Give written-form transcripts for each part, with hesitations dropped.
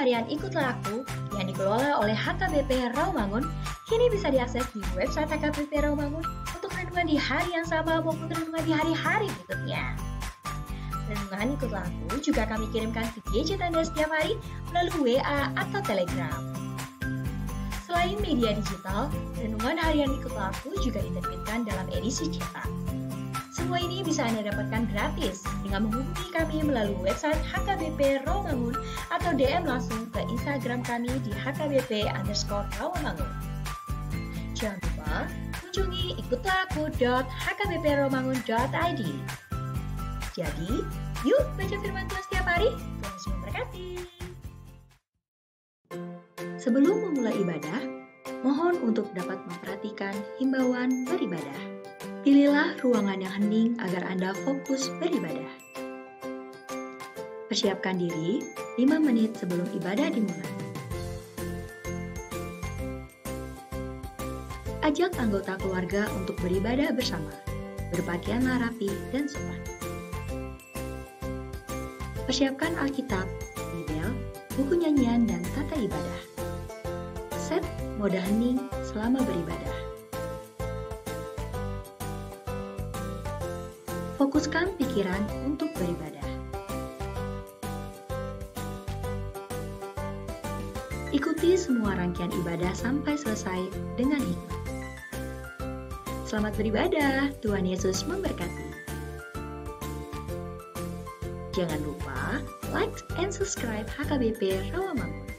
harian Ikutlah Aku yang dikelola oleh HKBP Rawamangun kini bisa diakses di website HKBP Rawamangun untuk renungan di hari yang sama maupun renungan di hari-hari berikutnya. Renungan Ikutlah Aku juga kami kirimkan ke gadget Anda setiap hari melalui WA atau Telegram. Selain media digital, renungan harian Ikutlah Aku juga diterbitkan dalam edisi cetak. Semua ini bisa Anda dapatkan gratis dengan menghubungi kami melalui website HKBP Rawamangun atau DM langsung ke Instagram kami di HKBP_Rawamangun. Jangan lupa kunjungi ikutlahku.hkbprawamangun.id. Jadi, yuk baca firman Tuhan setiap hari. Tuhan Yesus memberkati. Sebelum memulai ibadah, mohon untuk dapat memperhatikan himbauan beribadah. Pilihlah ruangan yang hening agar Anda fokus beribadah. Persiapkan diri 5 menit sebelum ibadah dimulai. Ajak anggota keluarga untuk beribadah bersama. Berpakaianlah rapi dan sopan. Persiapkan Alkitab, Bibel, buku nyanyian, dan tata ibadah. Set mode hening selama beribadah. Fokuskan pikiran untuk beribadah. Ikuti semua rangkaian ibadah sampai selesai dengan hikmat. Selamat beribadah, Tuhan Yesus memberkati. Jangan lupa like and subscribe HKBP Rawamangun.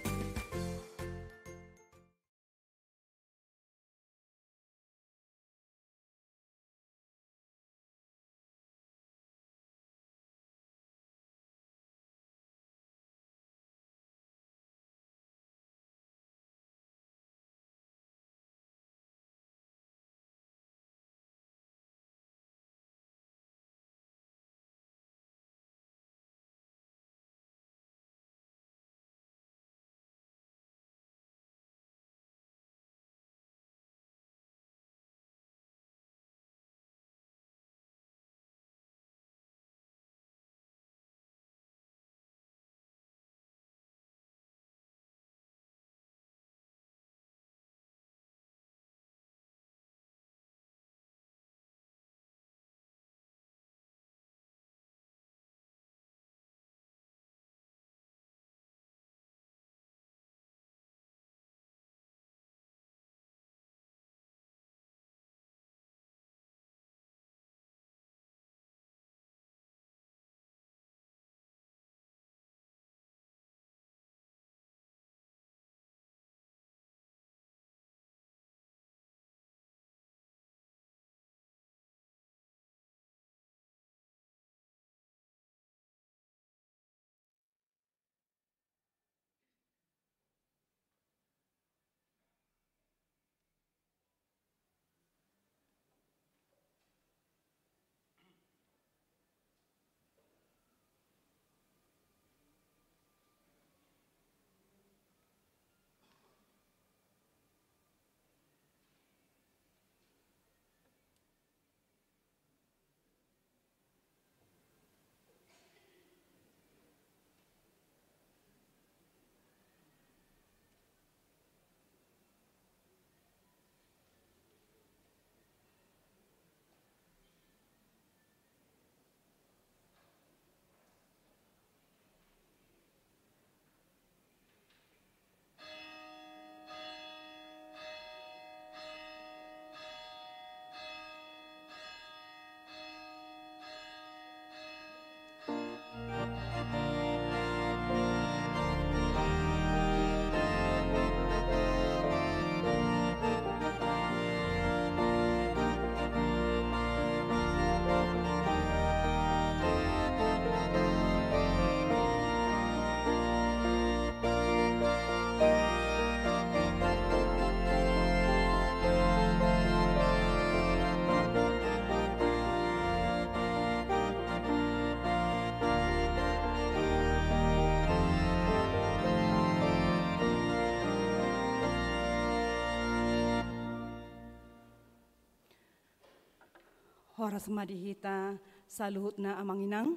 Hora semadihita saluhutna amanginang.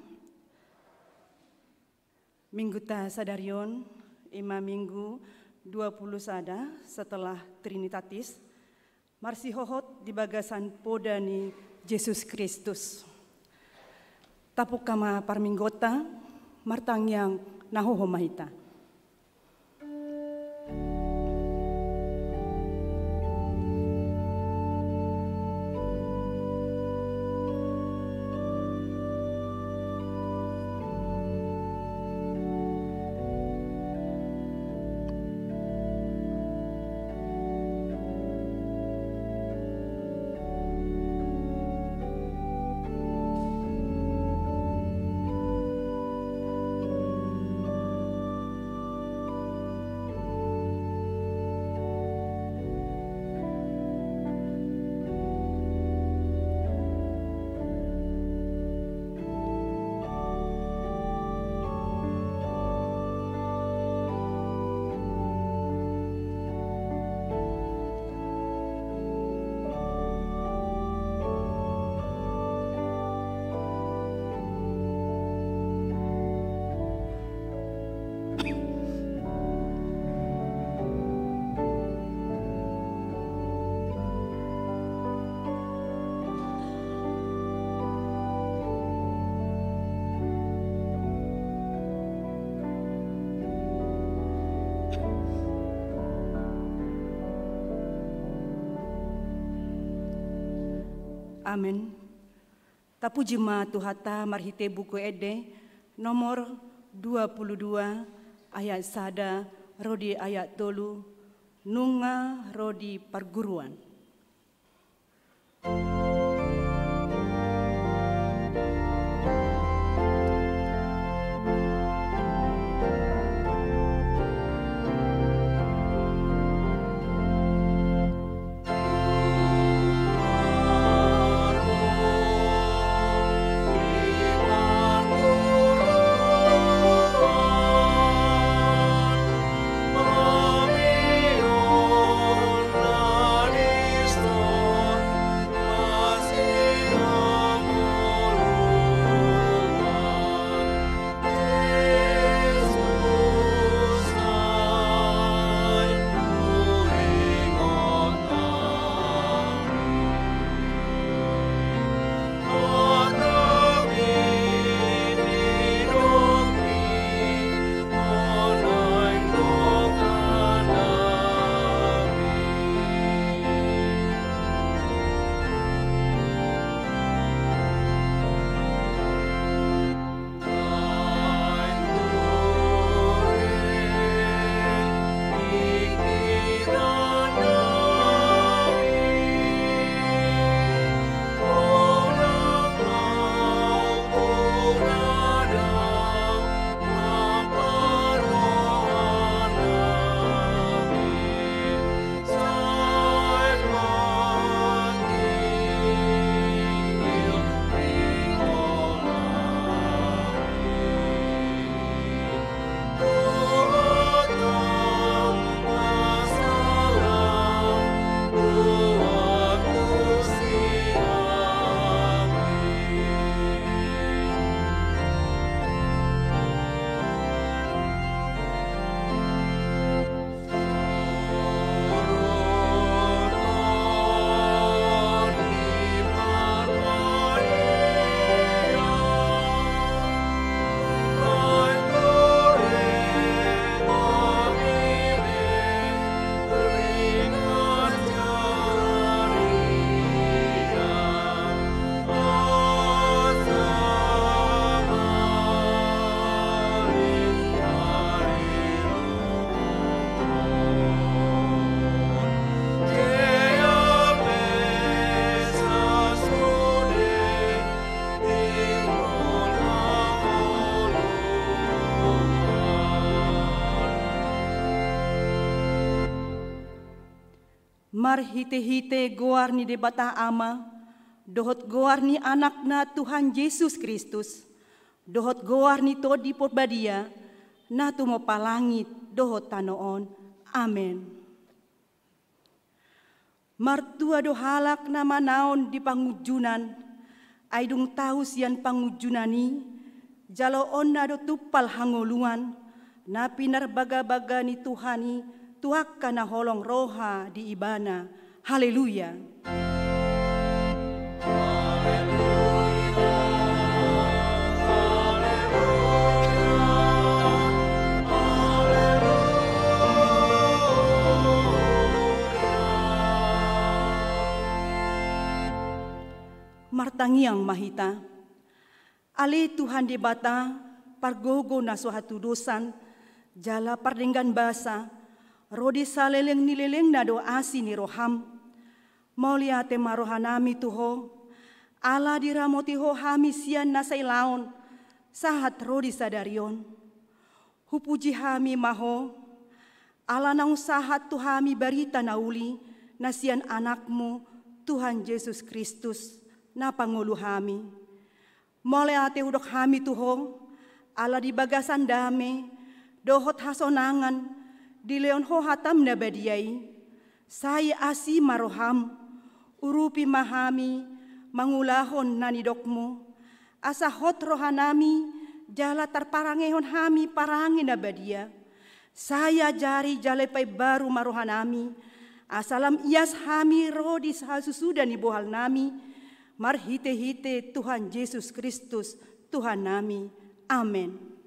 Mingguta sadarion Ima Minggu 20 sada setelah Trinitatis, marsi hohot di bagasan podani Yesus Kristus. Tapuk kama parminggota, martang yang nahoho mahita. Amin. Tapu jema tuhata marhite buku ede nomor 22 ayat sada rodi ayat tolu nunga rodi perguruan. Mar hite-hite goarni de bata ama, dohot goarni anakna Tuhan Yesus Kristus, dohot goarni todi potbadia, na tumo palangit dohot tanoon. Amen. Martua do halak nama naon di pangujunan, aidung tahu sian pangujunani, jalo onna do tupal hangoluan, Na pinarbaga-baga ni Tuhani, tuak ka na holong roha di ibana. Haleluya. Martangiang mahita, ali Tuhan di bata, pargogo na suatu dosan, jala pardenggan basa, rodi saleleng nileleng na do asi ni roham, maulia te marohanami tuho, ala diramoti ho hami sian na sailaon, sahat rodi sadarion, hupuji hami maho, ala nang sahat tu hami barita nauli, nasian anakmu, Tuhan Yesus Kristus, na pangulu hami. Mole ate udok hami tuho, ala di bagasan dame, dohot hasonangan, di leon ho hatam na badiai, saya asi maroham, urupi mahami, mangulahon nanidokmu, asa hot rohanami, jala tarparangehon hami parangin na badia, saya jari jalepay baru marohanami, asalam ias hami rodi sahasusuda ni bohal nami, marhite-hite Tuhan Yesus Kristus, Tuhan nami. Amin.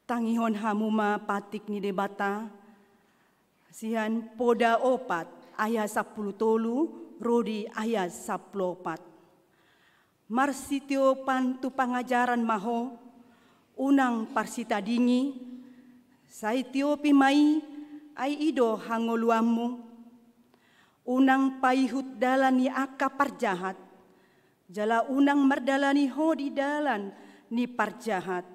Tangihon hamuma patik ni debata, sihan poda opat ayat 10 tolu, rodi ayat 14. Marsitio pantu pangajaran maho, unang parsita dingi, saitio pimai ai ido hangoluamu, unang paihut dalani aka parjahat, jala unang merdalani ho di dalan ni parjahat.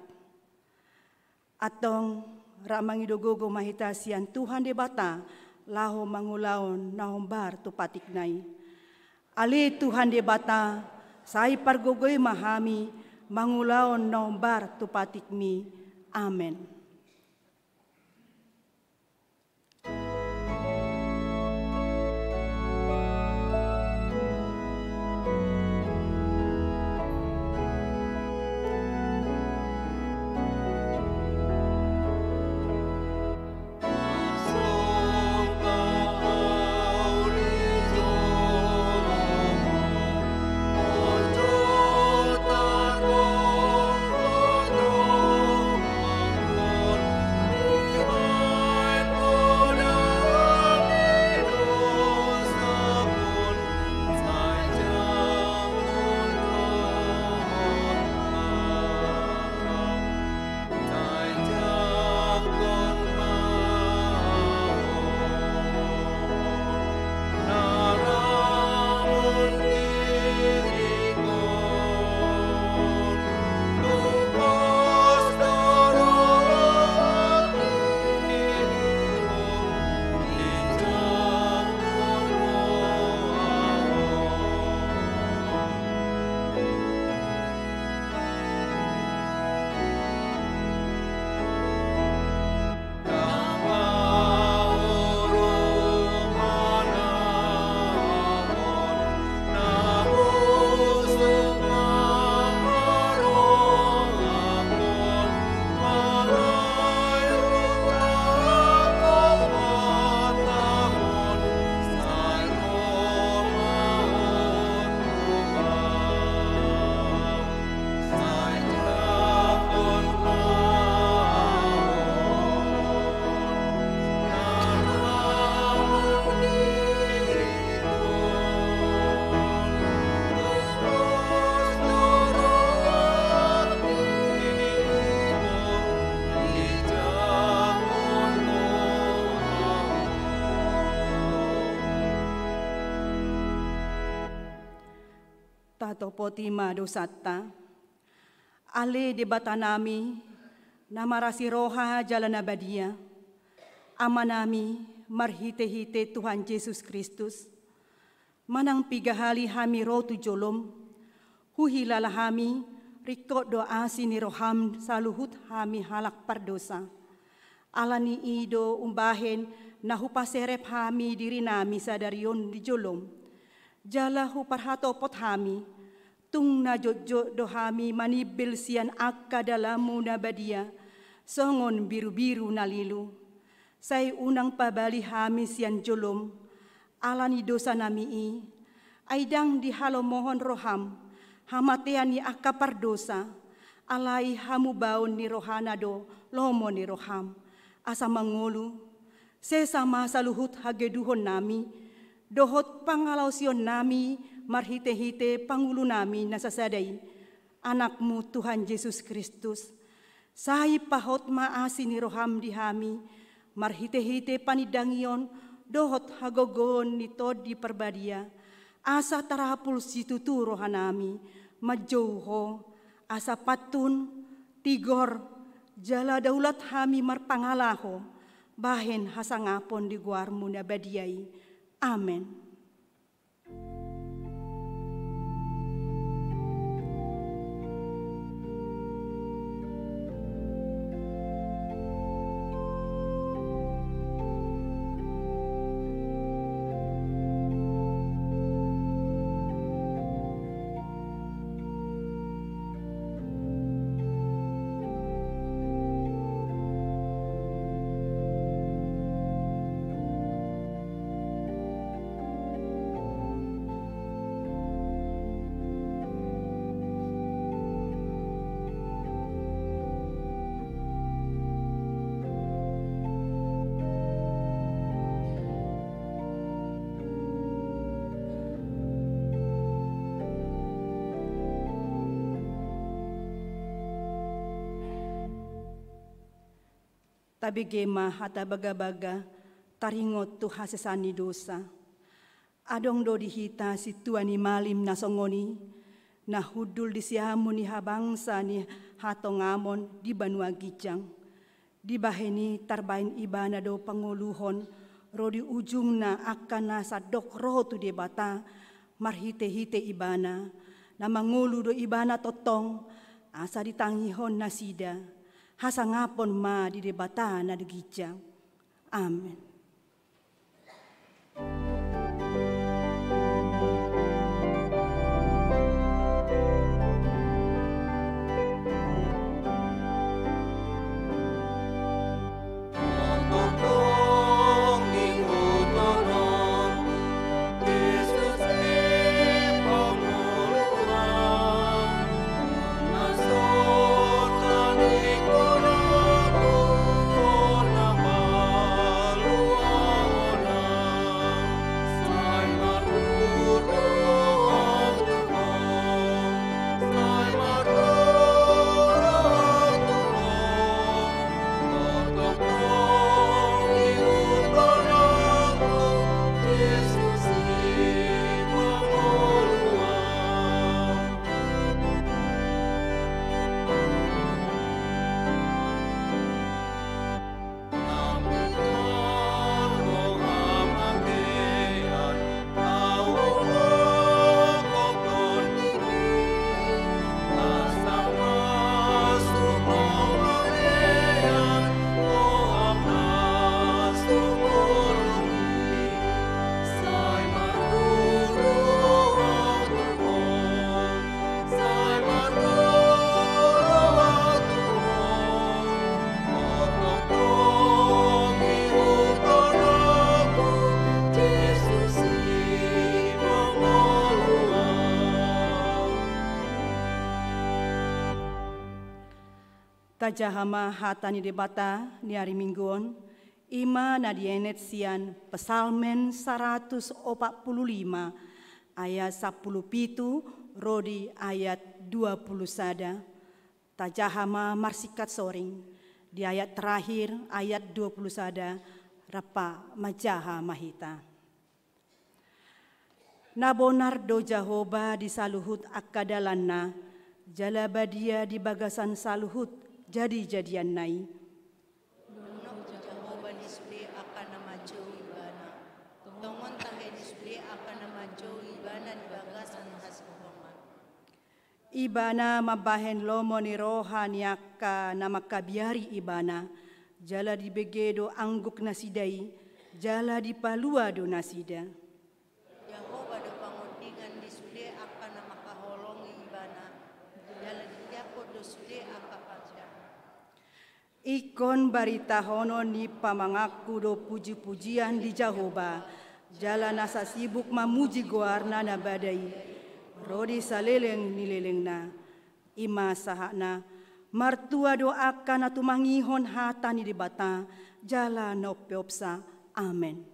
Atong ramangidogogo mahitasian Tuhan debata laho mangulaon nahombar tu patiknai. Ali Tuhan debata sai pargogoy mahami mangulaon nahombar tu patikmi. Amen. atau potima dosata. Ale debata nami, nama rasi roha jalan abadia. Amanami marhite-hite Tuhan Yesus Kristus. Manang pigahali hami rotu jolom, huhilala hami rikot doa sini roham saluhut hami halak pardosa. Alani ido umbahen nahupaserep hami diri nami sadarion di jolom. Jala huparhato pot hami, tung na jojo do hami manibil sian akka dalamu nabadia, songon biru-biru nalilu. Say unang pabali hami sian jolom, alani dosa nami aidang di halo mohon roham, hamatean ni akka pardosa, alai hamu baon ni rohana do lomo ni roham, asa mangulu, sesama saluhut hageduhon nami, dohot pangalausion nami, marhite-hite pangulu nami nasasadai, anakmu Tuhan Yesus Kristus, sahi pahot maasi ni roham di hami, marhite-hite panidangion, dohot hagogon ni tod di perbadia, asa tarapul situtu rohanami, majauho, asa patun, tigor, jala daulat hami marpangalaho, bahen hasangapon di guarmu nabadiai. Amen. Tabi gema hata baga-baga taringot tu hasesani dosa. Adong do dihita si tuani malim nasongoni, na hudul di siamu ni habangsa ni hatongamon di Banua Gijang. Di baheni tarbain ibana do panguluhon, rodi ujung na akan nasa dok roh tu debata, marhite-hite ibana, na mangulu do ibana totong, asa ditangihon nasida. Hasangapon ma di debata na degijang. Amen. Tajahama hatani debata ni hari mingguon, ima nadienet sian pesalmen 145 ayat 10 rodi ayat 20 sada. Tajahama marsikat soring di ayat terakhir ayat 20 sada rapa majaha mahita. Nabonardo Jahoba di saluhut akadalanna, jala badia di bagasan saluhut jadi-jadian nai. Donok Jahoba display akan nama Jowi Bana. Tongon tahe display akan nama Jowi Bana di bagasan khas Muhammad. Ibana mabahen lomo ni rohaniaka nama kabiari ibana, jala di begedo angguk nasidai, jala di palua do nasida. Jahoba do pangondingan display akan nama kaholongi ibana, jala di jako do sude aka paca. Ikon barita hono ni pamangaku do puji-pujian di Jahoba, jala nasa sibuk mamuji goarna na badai. Rodi saleleng nilelengna, ima sahakna, martua doakan atu mangihon hatani di bata, jala nopeopsa, amen.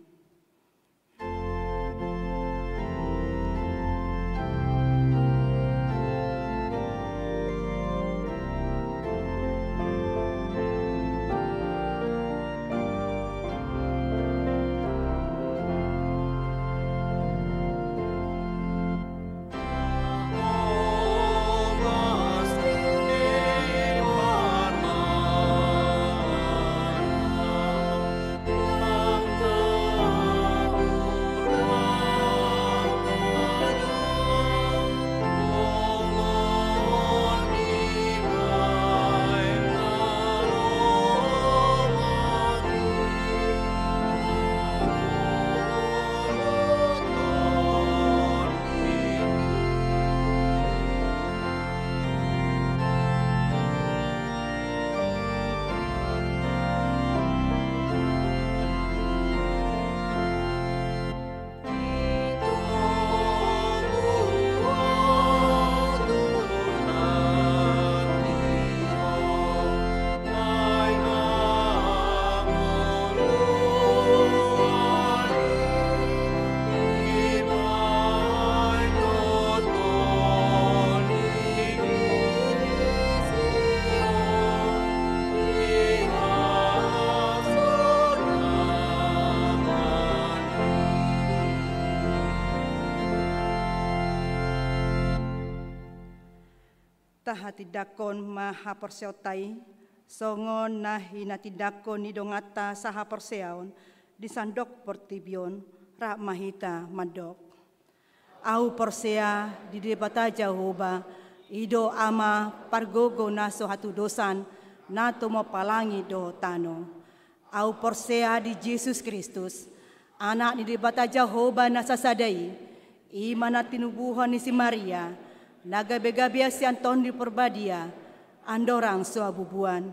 Tahati-dakon maha perseotai, songon nahi natidakon ni dongata saha perseaon, disandok portibion, rak mahita madok. Au persea di debata Jahoba, ido ama pargogo naso hatu dosan, nato mo palangi do tano. Au persea di Yesus Kristus, anak di debata Jahoba nasa sadai, imana tinubuhan ni si Maria, naga-begabias yang ton di perbadia, andorang suabubuan.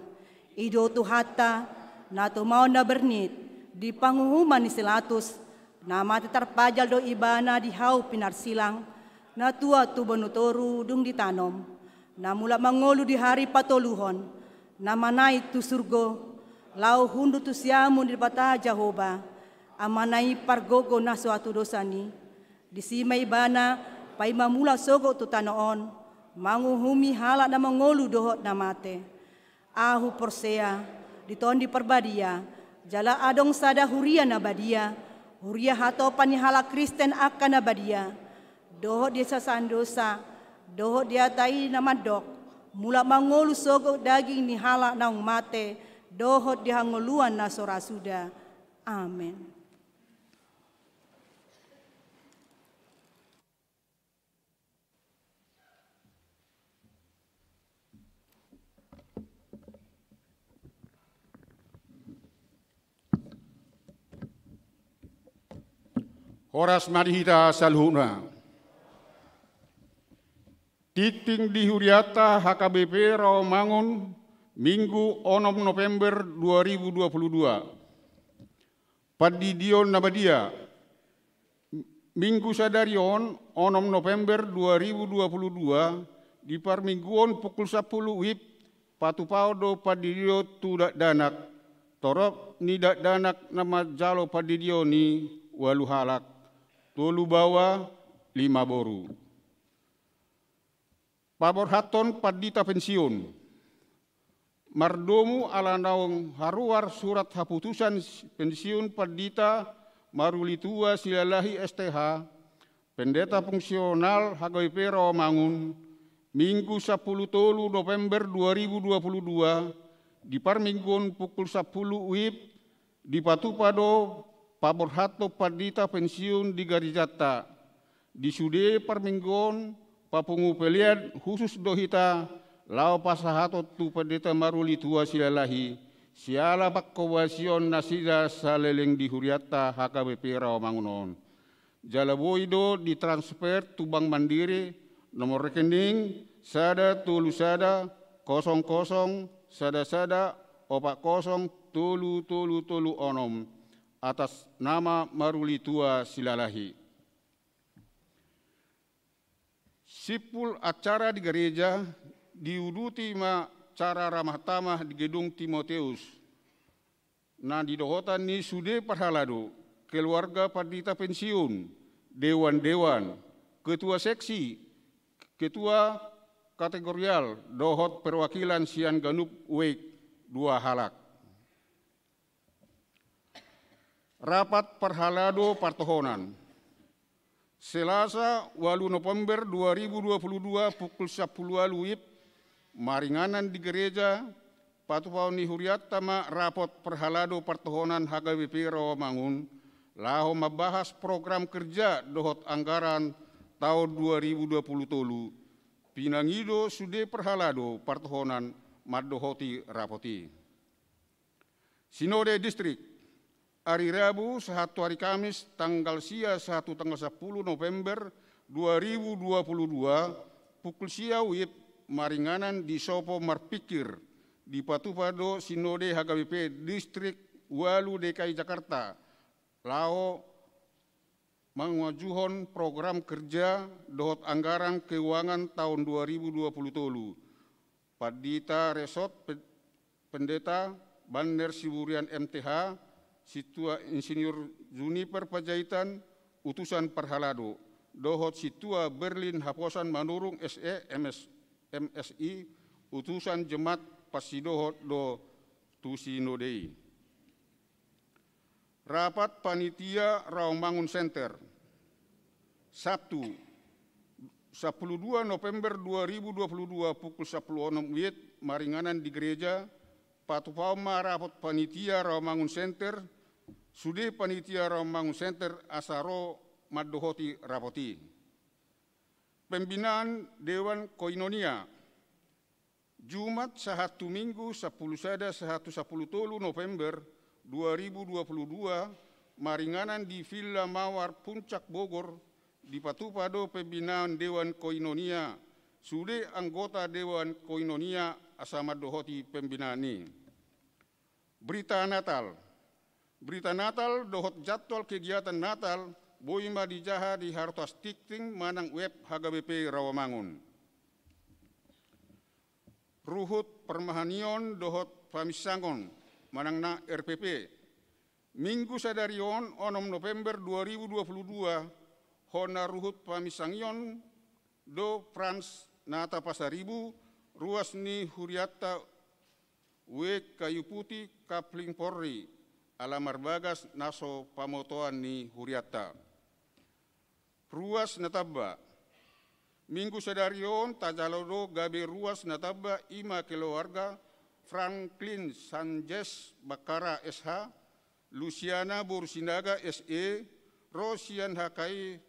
Ido tuhata, nato mau na bernit, di pangumuman ni silatus, nama terpajal do ibana di hau pinar silang, na tua tu benutoru dung ditanom, na mula mangolu di hari patoluhon, na manai tu surgo, lau hundu tu siamun di bata Jahoba, amanai pargogo na suatu dosani, di sima ibana, pai mamula sogo tu tanoon, manguhumi halak na mangolu dohot na mate. Ahu persea, diton di perbadia, jala adong sada huria na badia, huria hato pani halak Kristen akan na badia. Dohot dia sasan dosa, dohot dia tai na madok, mula mangolu sogo daging ni halak naung mate, dohot dia hangoluan na sorasuda. Amen. Horas marihita salhuna. Titing di Huriata HKBP Rawamangun, Minggu 6 November 2022. Padidion Nabadia, Minggu Sadarion 6 November 2022, di Parmingguon pukul 10 WIB, Patupao do Padidio Tudak Danak, Torop Nidak Danak nama Jalo Padidio ni Waluhalak. Tolu bawa 5 boru. Pabor haton padita pensiun. Mardomu ala naung haruar surat haputusan pensiun padita marulitua silalahi STH Pendeta fungsional HKBP Rawamangun, Minggu 10 November 2022, di Parminggon pukul 10 WIB, di Patupado, Paborhato Padita pensiun di Garijata, di Sude Parminggon, Papungu Peliad khusus dohita, Lao Pasahato tu Pendeta Maruli tua silalahi, siala bakkowasion nasida saleleng di Huriata HKBP Rawamangunon. Jalaboido ditransfer tu Bank Mandiri, nomor rekening sada tulu sada 00 sada 40 tulu onom atas nama Maruli tua silalahi. Sipul acara di gereja diuduti ma cara ramah tamah di gedung Timoteus. Nah di dohotan ni sude parhalado, keluarga Padita pensiun, dewan-dewan, ketua seksi, ketua kategorial, dohot perwakilan Sian Ganup Wek 2 halak. Rapat parhalado partohonan. Selasa 8 November 2022 pukul 10 WIB, maringanan di gereja Patupau ni Huriata ma rapot perhalado partohonan HKBP Rawamangun, laho membahas program kerja dohot anggaran tahun 2020 tolu. Pinangido sude perhalado partohonan madohoti rapoti. Sinode Distrik, hari Rabu sehatu hari Kamis tanggal sia 1 tanggal 10 November 2022 pukul sia WIB, maringanan di Sopo Marpikir di Patupado Sinode HKBP Distrik Walu DKI Jakarta, lao mengajukan program kerja dohot anggaran keuangan tahun 2020 tolu. Padita Resort Pendeta Bandar Siburian MTH, Situa Insinyur Juniper Pajaitan, utusan parhalado, dohot Situa Berlin Haposan Manurung SE MSI, utusan Jemaat Pasidohot do Tusinodei. Rapat Panitia Rawamangun Center, Sabtu 12 November 2022 pukul 10 WIB, maringanan di gereja Patupau rapat Panitia Rawamangun Center, sude Panitia Rawamangun Center asaro madohoti rapoti. Pembinaan Dewan Koinonia, Jumat sehatu Minggu 10 sada 110 November 2022, maringanan di Villa Mawar Puncak Bogor, di Patupado pembinaan Dewan Koinonia, sude anggota Dewan Koinonia asama dohoti pembinaan ini. Berita Natal, dohot jadwal kegiatan Natal, boima dijaha di Hartas Tikting manang web HKBP Rawamangun. Ruhut Permahanion dohot Pamisangon manang na RPP. Minggu sadarion 6 November 2022 hona ruhut Pamisangion do Frans nata Pasaribu ruas ni Huriata Wek Kayu Putih Kapling Polri alamar bagas naso pamotoan ni Huriata. Ruas Nataba, Minggu sadarion tajalodo gabe ruas Nataba ima keluarga Franklin Sanjes Bakara SH, Luciana Bursindaga SE, Rosian Hakai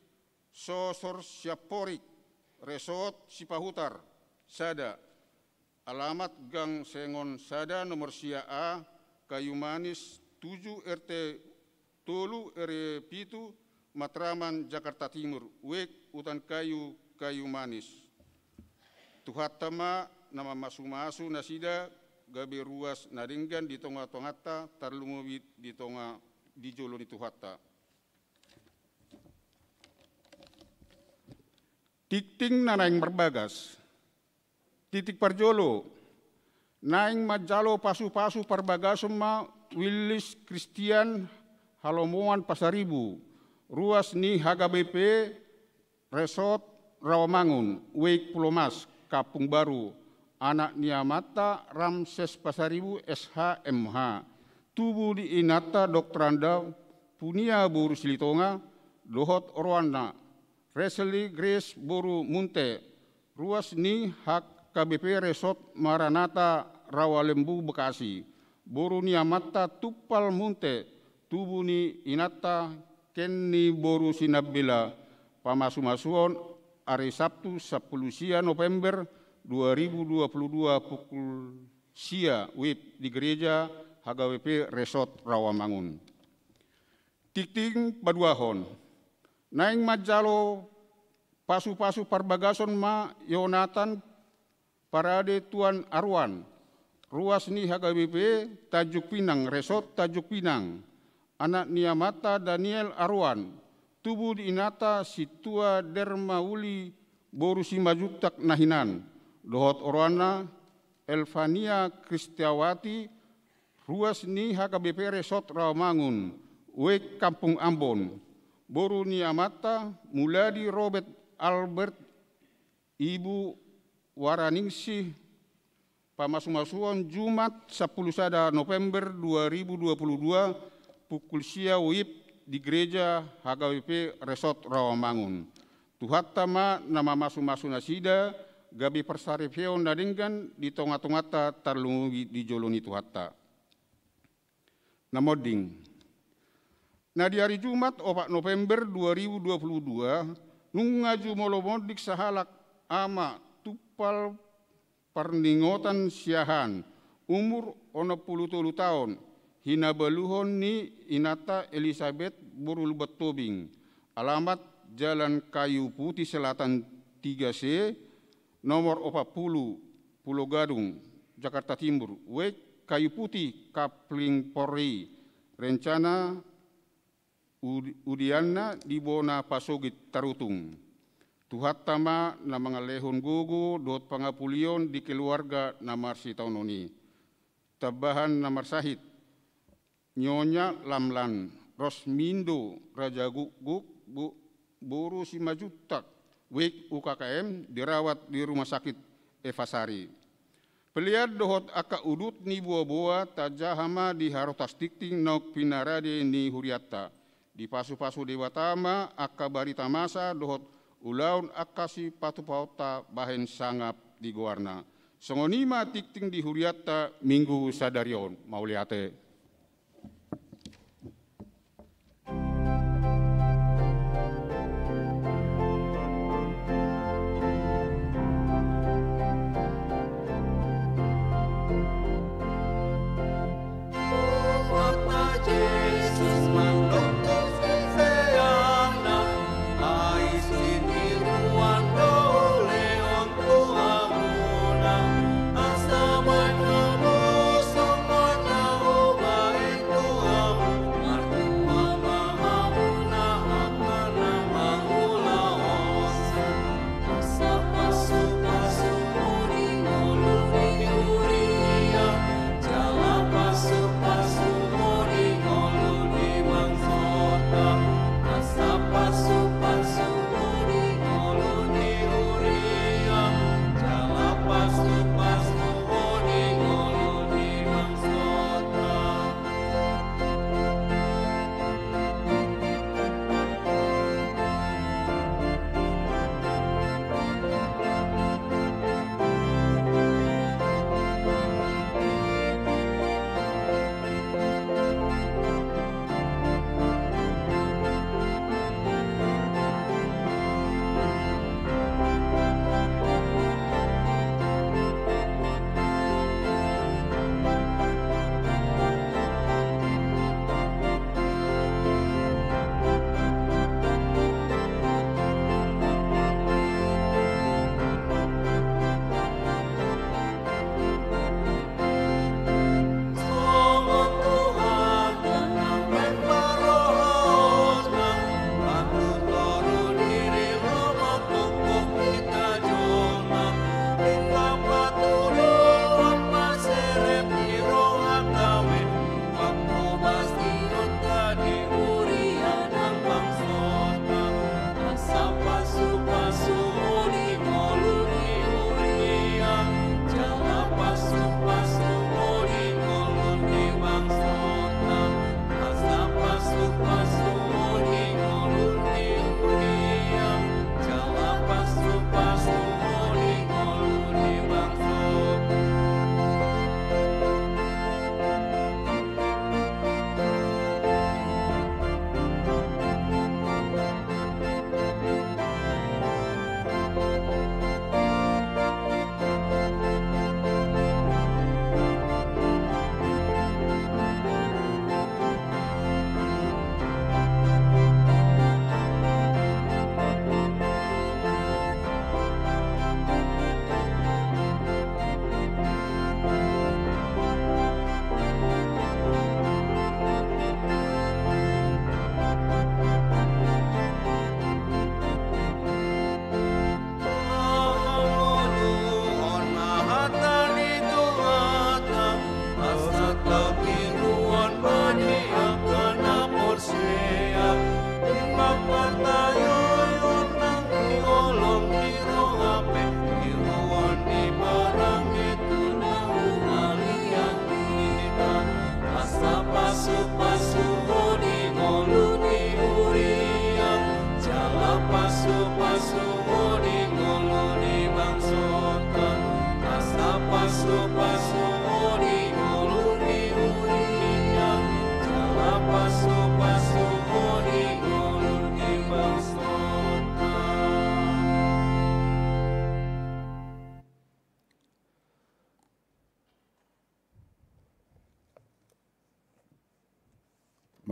Sosor Siaporik, Resort Sipahutar, Sada, alamat Gang Sengon Sada nomor Sia A, Kayu Manis 7 RT Tolu RE Pitu, Matraman Jakarta Timur, Wek Utan Kayu Kayu Manis. Tuhatama nama masu-masu nasida gabe ruas naringgan di tonga-tongata tarlumubit di tonga di jolo di Tuhatta. Tikting na naing marbagas, titik parjolo, naing majalo pasu-pasu parbagasum ma Willis Christian Halomoan Pasaribu, ruas ni HKBP Resort Rawamangun, Wek Pulau Mas, Kapung Baru, anak Niamata Ramses Pasaribu SHMH, tubuh di Inata Doktranda Punia Buru Silitonga, Dohot Orwana, Reseli Grace Boru Munte, ruas ni hak KBP Resort Maranata Rawalembu Bekasi, boru ni amata Tupal Munte, tubuh ni inata Kenni Boru Sinabila, pamasu-masuon hari Sabtu 10 November 2022 pukul sia WIB di gereja HGWP Resort Rawamangun. Tikting paduahon, naing majalo pasu-pasu parbagason ma Yonatan parade Tuan Arwan, ruas ni HGWP Tajuk Pinang, Resort Tajuk Pinang, anak niamata Daniel Arwan, tubuh di inata Situa Dermauli Boru Simajutak Nahinan, dohot orwana Elvania Kristiawati, ruas ni HKBP Resort Rawamangun, Wek Kampung Ambon, boru ni amata Muladi Robert Albert, Ibu Waraningsih, pamasu-masuan Jumat 10 November 2022 pukul sia WIB di gereja HKBP Resort Rawamangun. Tuhattama nama masu-masu nasida gabi persarifeon nadinggan di tonga-tongata tarlungi di joloni tuhatta. Namoding. Nah di hari Jumat 4 November 2022 nungaju molomodik sahalak ama tupal perningotan siahan umur 60 tahun hina baluhon ni inata Elizabeth Borul Betobing, alamat Jalan Kayu Putih Selatan 3C, nomor 40, Pulau Gadung, Jakarta Timur, Wek Kayu Putih, Kapling Polri, rencana Udiana di Bona Pasogit Tarutung. Tuhattama na mga lehon gugu dot pangapulion di keluarga namar si taunoni. Tabahan namar sahit, Nyonya Lamlan, Rosmindo Raja Guguk, Boru Simajutak, Wek UKKM dirawat di Rumah Sakit Evasari. Peliar dohot aka udut ni buah-buah tajahama di harotas tikting nok pinarade ni huriatta. Di pasu-pasu dewatama aka barita masa dohot ulaun akasi patu-pauta bahen sangap di guarna. Songonima tikting di huriatta minggu sadarion mauliate. Asa man mo sumon na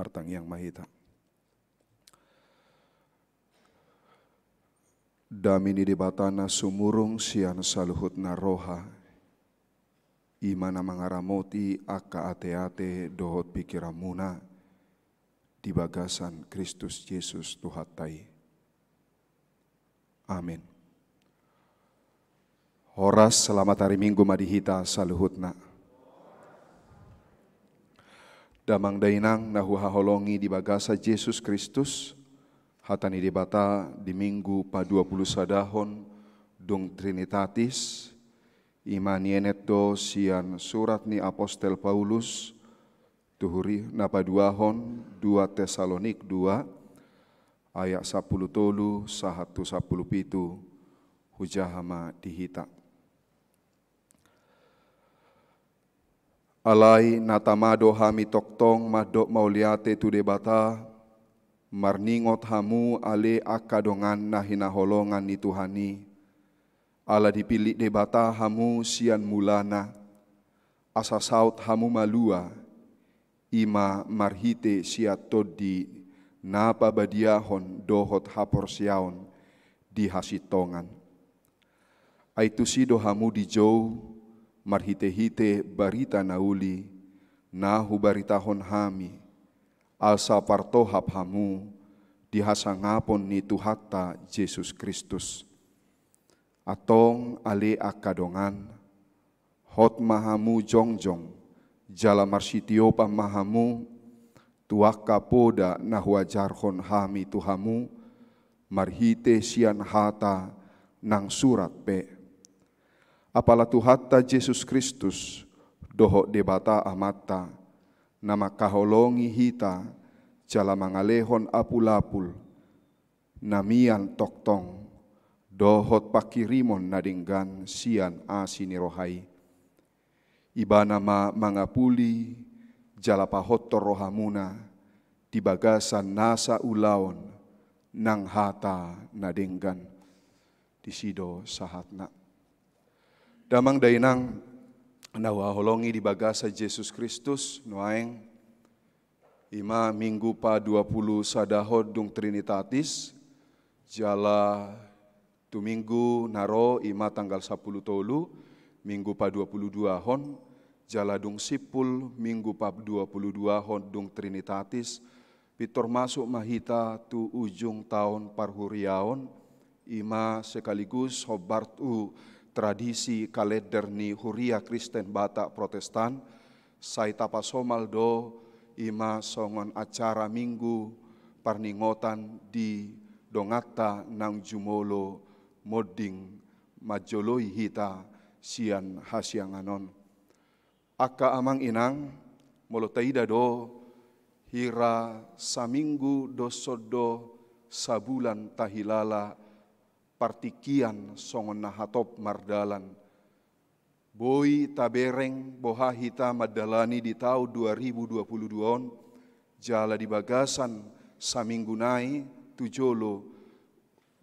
martang yang mahita. Damini di batana sumurung sian saluhut na roha, imana mangaramoti aka ate-ate dohot pikiramuna, di bagasan Kristus Yesus Tuhatai. Amin. Horas selamat hari Minggu madihita saluhutna. Damang dainang nahu haholongi di bagasa Yesus Kristus, hatani debata di Minggu pa 20 sadahon dung Trinitatis, imani enet do sian surat ni Apostel Paulus, tuhuri napa duahon 2 Tesalonik 2, ayat 10 tolu sahatu 10 pitu, hujahama dihita. Alai natamado hami toktong madok mauliate tu debata, marningot hamu ale akadongan nahinaholongan ni Tuhani, ala dipilih debata hamu sian mulana, asa saut hamu malua, ima marhite siat todi napa badiahon dohot haporsiaon di hasitongan. Aitu sido hamu di jauh, marhite-hite barita nauli, nahu baritahon hami, asa partohap hamu, dihasangapon ni Tuhata Yesus Kristus. Atong ale akadongan, hot mahamu jongjong, jala marsitiopa mahamu, tuaka poda nahuajarhon hami tuhamu, marhite sian hata nang surat pe. Apala Tuhata Yesus Kristus, doho debata amata, nama kaholongi hita, jala mangalehon apul-apul, namian toktong, dohot pakirimon nadinggan sian asinirohai. Iba nama mangapuli, jala pahotor rohamuna, di bagasan nasa ulaon, nang hata nadinggan, disido sahatna. Damang dainang nawaholongi di bagasa Yesus Kristus nuaeng ima Minggu pa 20 sadahod dung Trinitatis jala tu minggu naro ima tanggal 10 tolu Minggu pa 22 hon jala dung sipul Minggu pa 22 hon dung Trinitatis pitor masuk mahita tu ujung tahun parhuriaon ima sekaligus hobartu tradisi kalender ni Huria Kristen Batak Protestan, sai tapasomal do ima songon acara minggu parningotan di dongata nang jumolo moding majoloi hita sian hasianganon. Aka amang inang molotaida do hira saminggu dosodo sabulan tahilala partikian songon nahatop mardalan. Boi tabereng boha hita madalani di tahun 2022 jala di bagasan saminggu nai tujolo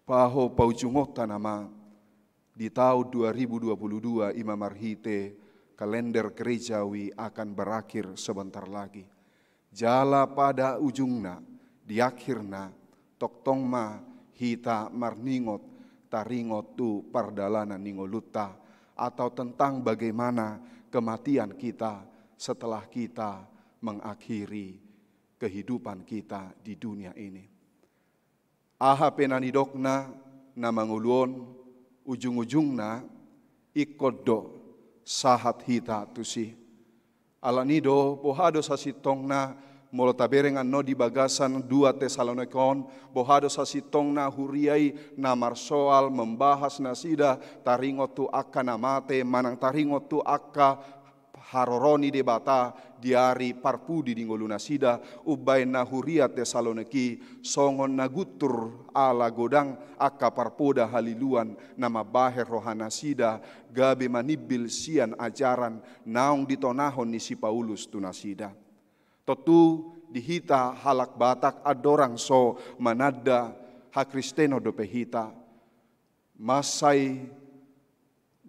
paho paujungota nama di tahun 2022 ima marhite kalender gerejawi akan berakhir sebentar lagi. Jala pada ujungna di akhirna toktong ma hita marningot taringot tu pardalanan ningoluta atau tentang bagaimana kematian kita setelah kita mengakhiri kehidupan kita di dunia ini. Aha penanidokna na manguluon ujung-ujungna ikodo sahat hita tusi. Alanido pohado sasitongna molo taberengan no di bagasan 2 Tesalonikon, bohado sasitong na huriai namar soal membahas nasida taringot tu akka namate manang taringot tu akka haroroni debata diari parpudi di ngolu nasida ubay na huria Tesaloniki songon nagutur ala godang akka parpoda haliluan nama baher rohanasida gabe manibil sian ajaran naong ditonahon ni si Paulus tu nasida. Totu dihita halak batak adorang so manada ha Kristeno do pehita masai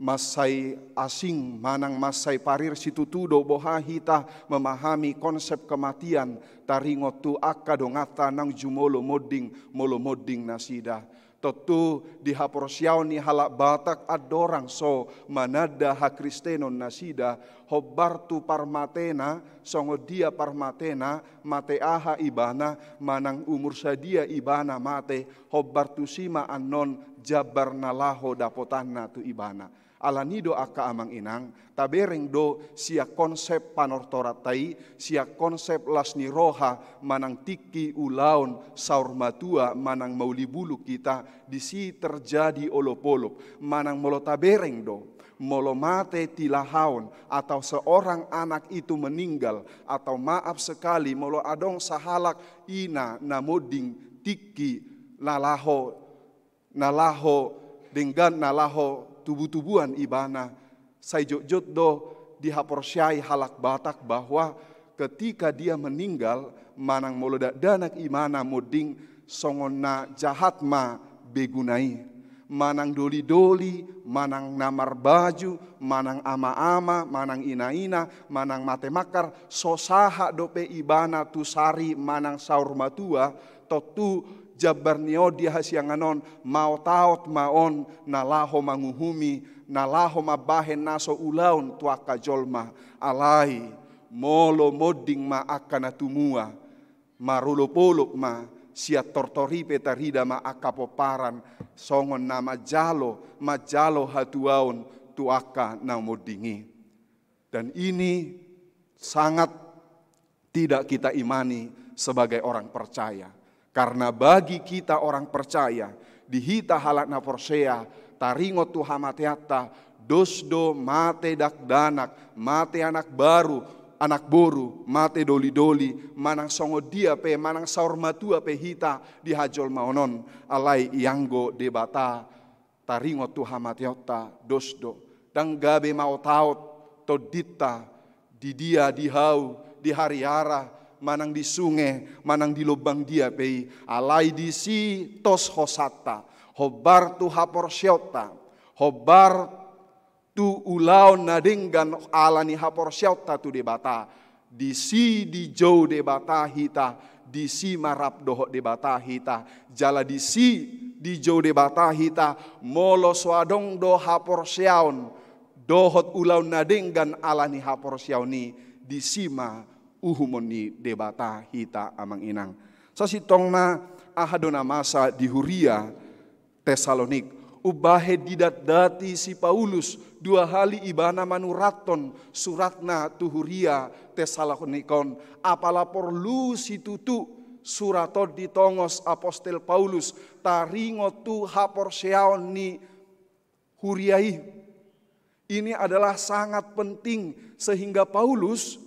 masai asing manang masai parir situtudo boha hita memahami konsep kematian taringo tu akka dongata nang jumolo moding nasida. Totu dihaporsiaw ni halak batak adorang so manada ha kristenon nasida hobbartu parmatena songo dia parmatena mate aha ibana manang umur sadia ibana mate hobbartu sima anon jabar nalaho dapotanna tu ibana. Alanido akka amang inang tabereng do sia konsep panortoratai sia konsep lasni roha manang tiki ulaun saur matua manang maulibulu kita disi terjadi olopolop manang molo tabereng do molo mate tilahaon atau seorang anak itu meninggal atau maaf sekali molo adong sahalak ina namoding tiki nalaho dengan nalaho tubuh-tubuhan ibana sai jot do dihaporsyai halak batak bahwa ketika dia meninggal manang moloda danak imana moding songona jahat ma begunai manang doli-doli manang namar baju manang ama-ama manang ina-ina manang mate makar sosaha dope ibana tusari manang saur matua totu jabarnio dia hasianganon mau taot maon nalaho manguhumi nalaho mabahen naso ulaun tuaka jolma alai molo moding ma akana tumua marulopolop ma sia tortoripe tarida ma akapoparan songon na majalo hatuaun tuaka na modingi. Dan ini sangat tidak kita imani sebagai orang percaya. Karena bagi kita orang percaya, dihita halak na forsea, taringo tuha mateata, dosdo mate dak danak, mate anak baru, anak boru, mate doli-doli, manang songo dia pe, manang saur matua pe hita, dihajol maonon, alai ianggo debata, taringo tuha mateata, dosdo, dang gabe mau taot, todita, di dia dihau, di hariara, manang di sungai, manang di lubang dia pei, alai di si tos hosata, hobar tu haporsyota, hobar tu ulau nadenggan alani haporsyota tu debata, di si di jauh debata hita, di si marap dohok debata hita, jala di si di jauh debata hita, molo swadong do haporsyaun, dohot ulau nadenggan alani haporsyauni, di sima uhumoni debata hita amang inang. Sasitong na ahadona masa di Huria Tesalonik. Ubahe didat dati si Paulus 2 hali ibana manuraton suratna tu Huria Tesalonikon. Apala porlu si tutu suratot ditongos apostel Paulus taringo tu haporseaon ni Huriai. Ini adalah sangat penting sehingga Paulus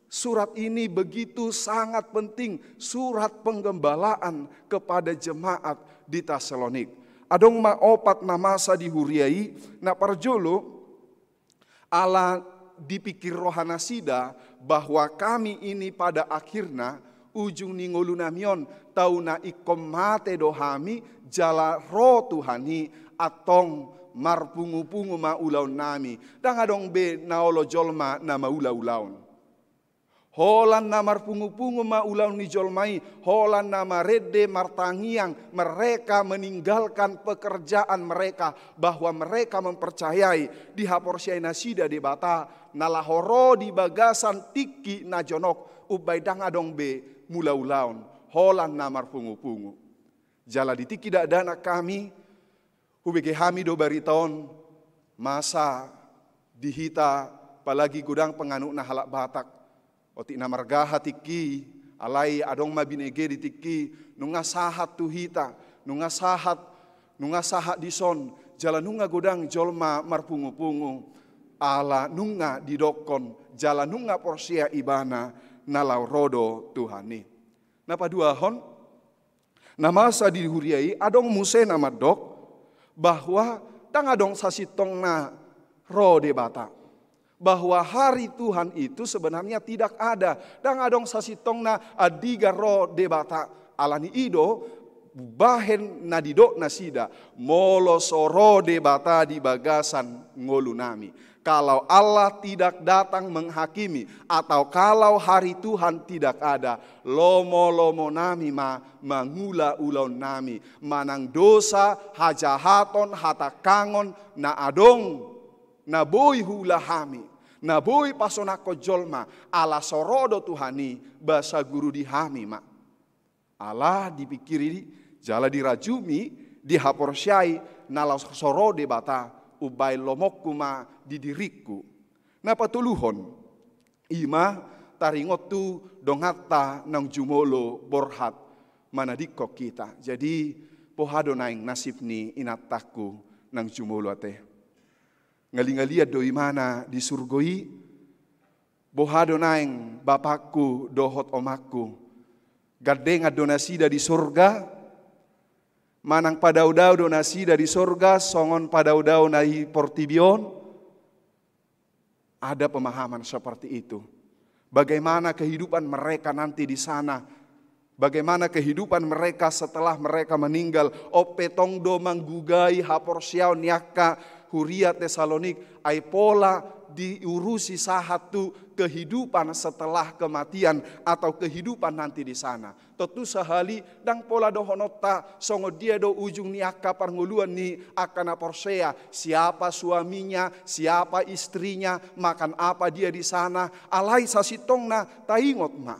surat ini begitu sangat penting, surat penggembalaan kepada jemaat di Tesalonik. Adong maopat namasa di Huriai, na parjolo ala dipikir rohana sida bahwa kami ini pada akhirnya ujung ningolunamion tauna ikom mate dohami jala roh Tuhani atong marpungu-pungu maulaun nami. Dan adong be naolo jolma na maula-ulaun. Holan namar pungu-pungu ma ulau ni jolmai, holan nama rede martangiang, mereka meninggalkan pekerjaan mereka bahwa mereka mempercayai di haporsiai nasida di bata nalahoro di bagasan tiki najonok ubaidang adong be mula ulaun, holan namar pungu-pungu. Jala di tiki dak dana kami, ubege hami do bariton masa dihita palagi gudang penganuk na halak batak. Oti namargaha tiki alai adong mabinege di tiki nunga sahat tuhita nunga sahat dison jala nunga godang jolma marpungu-pungu ala nunga didokon jala nunga porsia ibana nalau rodo Tuhani. Napa duahon namasa di Huriai adong muse nama dok bahwa tang adong sasitong na ro de bata. Bahwa hari Tuhan itu sebenarnya tidak ada. Dan adong sasitong na adiga ro debata alani ido bahen na didok nasida molo sorode bata di bagasan ngolu nami. Kalau Allah tidak datang menghakimi atau kalau hari Tuhan tidak ada, lomo-lomo nami mangula ulon nami, manang dosa, hajahaton, hatakangon, na adong, na boy hula hami, na boy pasonako jolma, ala sorodo Tuhani, basa guru di hami ma. Allah dipikiri, jala dirajumi, dihaporsyai, nala sorode bata, ubay lomokku ma di diriku. Na patuluhon, ima taringot tu dongata nang jumolo borhat manadiko kita. Jadi pohado naing nasib ni inataku nang jumolo ate. Ngalingalia doi mana di surgoi, bohado naing bapakku dohot omakku. Gadeng adonasi di surga, manang padau-dau donasi dari surga, songon padau-dau nahi portibion. Ada pemahaman seperti itu. Bagaimana kehidupan mereka nanti di sana. Bagaimana kehidupan mereka setelah mereka meninggal. Opetong do manggugai haporsiau niaka huria Tesalonik. Ai pola diurusi sahatu kehidupan setelah kematian atau kehidupan nanti di sana. Tentu sahali dang pola dohonota songo dia do ujung niaka parnguluan ni akan aporsea, siapa suaminya, siapa istrinya, makan apa dia di sana, alai sasitongna taingot ma.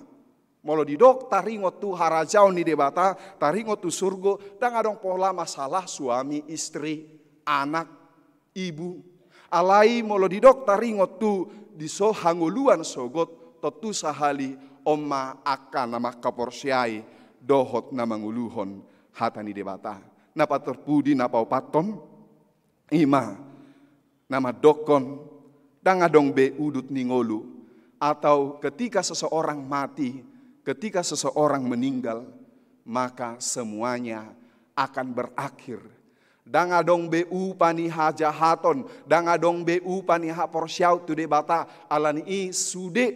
Molo didok taringot tu harajau ni debata, taringot tu surgo, dang adong pola masalah suami, istri, anak, ibu. Alai molo didok taringot tu diso hanguluan sogot totu sahali oma akan nama kaporsiai dohot nama nguluhon hatani debata. Napa terpudi napa paton ima nama dokon dangadong be udut ningolu. Atau ketika seseorang mati, ketika seseorang meninggal, maka semuanya akan berakhir. Dangadong bu pani hajahaton, dangadong bu pani haporsyau tu debata alani i sude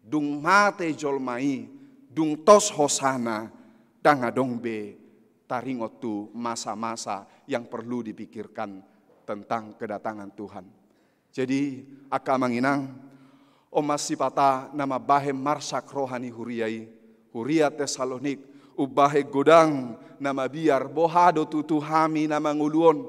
dung mate jolmai, dung tos hosana, dangadong be taringot tu masa-masa yang perlu dipikirkan tentang kedatangan Tuhan. Jadi akamanginang omasipata nama bahem marsak rohani huriai, huria Tesalonik, ubahe godang nama biar bohado tutu hami nama nguluon,